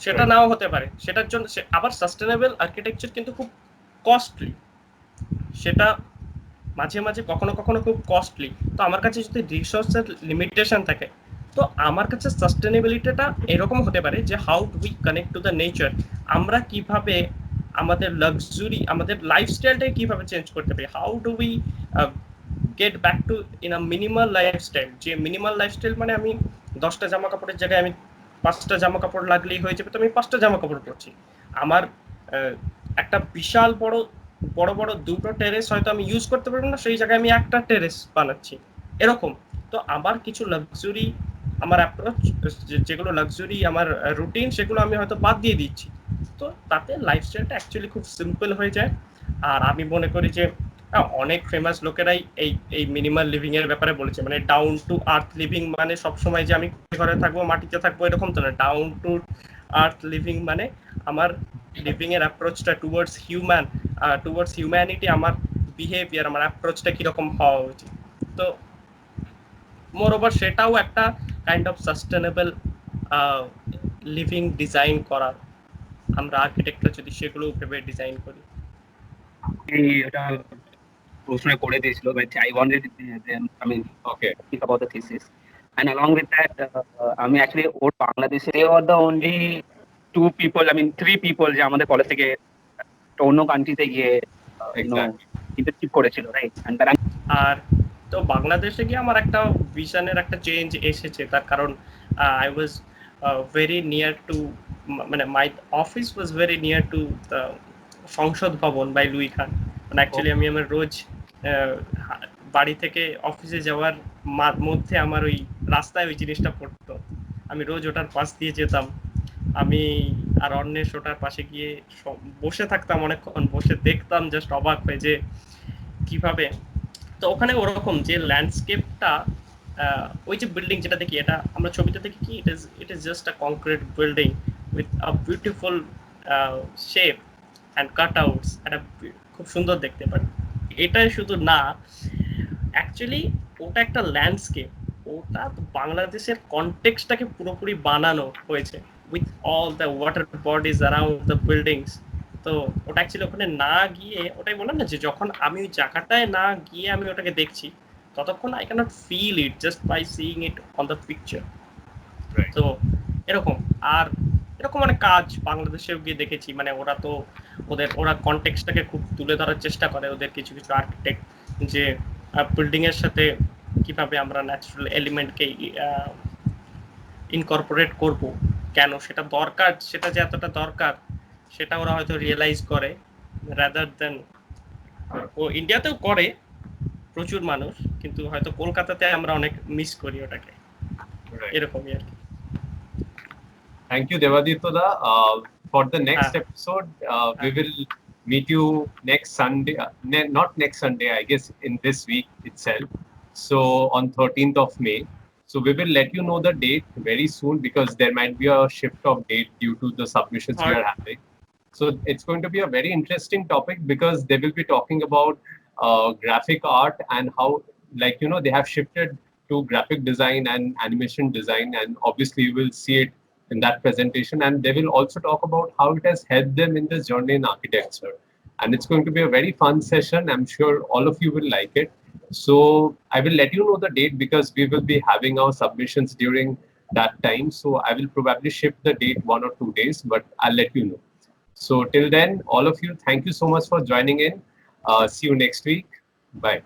সেটা নাও হতে পারে, সেটার জন্য আবার সাস্টেনেবল আর্কিটেকচার কিন্তু খুব কস্টলি, সেটা মাঝে মাঝে কখনো কখনো খুব কস্টলি। তো আমার কাছে যদি রিসোর্সের লিমিটেশন থাকে, তো আমার কাছে সাস্টেনেবিলিটিটা এরকম হতে পারে যে how do we connect to the nature, আমরা কিভাবে আমাদের লাক্সারি, আমাদের লাইফস্টাইলটাকে কিভাবে চেঞ্জ করতে পারি, how do we get back to in a minimal lifestyle. যে মিনিমাল লাইফস্টাইল মানে আমি 10টা জামা কাপড়ের জায়গায় আমি 5টা জামা কাপড় লাগলেই হয়ে যাবে, তো আমি 5টা জামা কাপড় পরছি। আমার একটা বিশাল বড় বড় দুটো টেরেস হয়তো আমি ইউজ করতে পারবো না, সেই জায়গায় আমি একটা টেরেস বানাচ্ছি, এরকম। তো আবার কিছু লাক্সারি আমার অ্যাপ্রোচ, যেগুলো লাক্সারি আমার রুটিন, সেগুলো আমি হয়তো বাদ দিয়ে দিচ্ছি। তো তাতে লাইফস্টাইলটা অ্যাকচুয়ালি খুব সিম্পল হয়ে যায়। আর আমি মনে করি যে অনেক ফেমাস লোকেরাই এই এই মিনিমাল লিভিং এর ব্যাপারে বলেছে, মানে ডাউন টু আর্থ লিভিং মানে সবসময় যে আমি ঘরে থাকবো মাটিতে থাকবো এরকম তো না। ডাউন টু আর্থ লিভিং মানে আমার লিভিং এর অ্যাপ্রোচটা টুয়ার্ডস হিউম্যানিটি, আমার বিহেভিয়ার, আমার অ্যাপ্রোচটা কিরকম হওয়া উচিত। তো মোরওভার সেটাও একটা kind of sustainable living design করার, আমরা আর্কিটেক্টরা যদি সেগুলো ভেবে ডিজাইন করি। ওটা প্রশ্ন করে দিয়েছিল, but I wanted them, I mean, Okay. speak about the thesis. And along with that, আমি actually ওর বাংলাদেশে they were the only 2 people, I mean 3 people যে আমাদের কলেজ থেকে অন্য কান্ট্রিতে গিয়ে ইন্টার্নশিপ করেছিল, রাইট? And that আর তো বাংলাদেশে গিয়ে আমার একটা ভিশনের একটা চেঞ্জ এসেছে, তার কারণ I was very near to, মানে my office was very near to the Sansad Bhavan by Luis খান। মানে অ্যাকচুয়ালি আমি আমার রোজ বাড়ি থেকে অফিসে যাওয়ার মধ্যে আমার ওই রাস্তায় ওই জিনিসটা পড়তো, আমি রোজ ওটার পাশ দিয়ে যেতাম। আমি আর অন্যেষ ওটার পাশে গিয়ে বসে থাকতাম অনেকক্ষণ, বসে দেখতাম জাস্ট অবাক হয়ে যে কিভাবে। তো ওখানে ওরকম যে ল্যান্ডস্কেপটা, ওই যে বিল্ডিং যেটা দেখি, এটা আমরা ছবিতে দেখি কি it is just a concrete building with a beautiful shape and cut outs, একটা খুব সুন্দর দেখতে পারি। এটাই শুধু না, অ্যাকচুয়ালি ওটা একটা ল্যান্ডস্কেপ, ওটা বাংলাদেশের কনটেক্সটটাকে পুরোপুরি বানানো হয়েছে with all the water bodies around the buildings. তো ওটা অ্যাকচুয়ালি ওখানে না গিয়ে, ওটাই বললাম না যে যখন আমি ওই জায়গাটায় না গিয়ে আমি ওটাকে দেখছি, ততক্ষণ I can't feel it just by seeing it on the picture. তো এরকম আর এরকম অনেক কাজ বাংলাদেশেও গিয়ে দেখেছি, মানে ওরা কনটেক্সটটাকে খুব তুলে ধরার চেষ্টা করে, ওদের কিছু কিছু আর্কিটেক্ট, যে বিল্ডিং এর সাথে কিভাবে আমরা ন্যাচারাল এলিমেন্টকে ইনকর্পোরেট করব, কেন সেটা দরকার, সেটা যে এতটা দরকার সেটা ওরা হয়তো রিয়েলাইজ করে, রাদার দেন ও ইন্ডিয়াতেও করে প্রচুর মানুষ, কিন্তু হয়তো কলকাতাতে আমরা অনেক মিস করি ওটাকে, এরকমই আর কি। Thank you, Devaditya. For the next episode, we will meet you next Sunday, not next Sunday, I guess in this week itself. So on 13th of May. So we will let you know the date very soon, because there might be a shift of date due to the submissions we are having. So it's going to be a very interesting topic, because they will be talking about graphic art and how, like, they have shifted to graphic design and animation design, and obviously you will see it in that presentation. And they will also talk about how it has helped them in this journey in architecture. And it's going to be a very fun session. I'm sure all of you will like it. So I will let you know the date, because we will be having our submissions during that time. So I will probably shift the date 1 or 2 days, but I'll let you know. So till then, all of you, thank you so much for joining in. See you next week. Bye.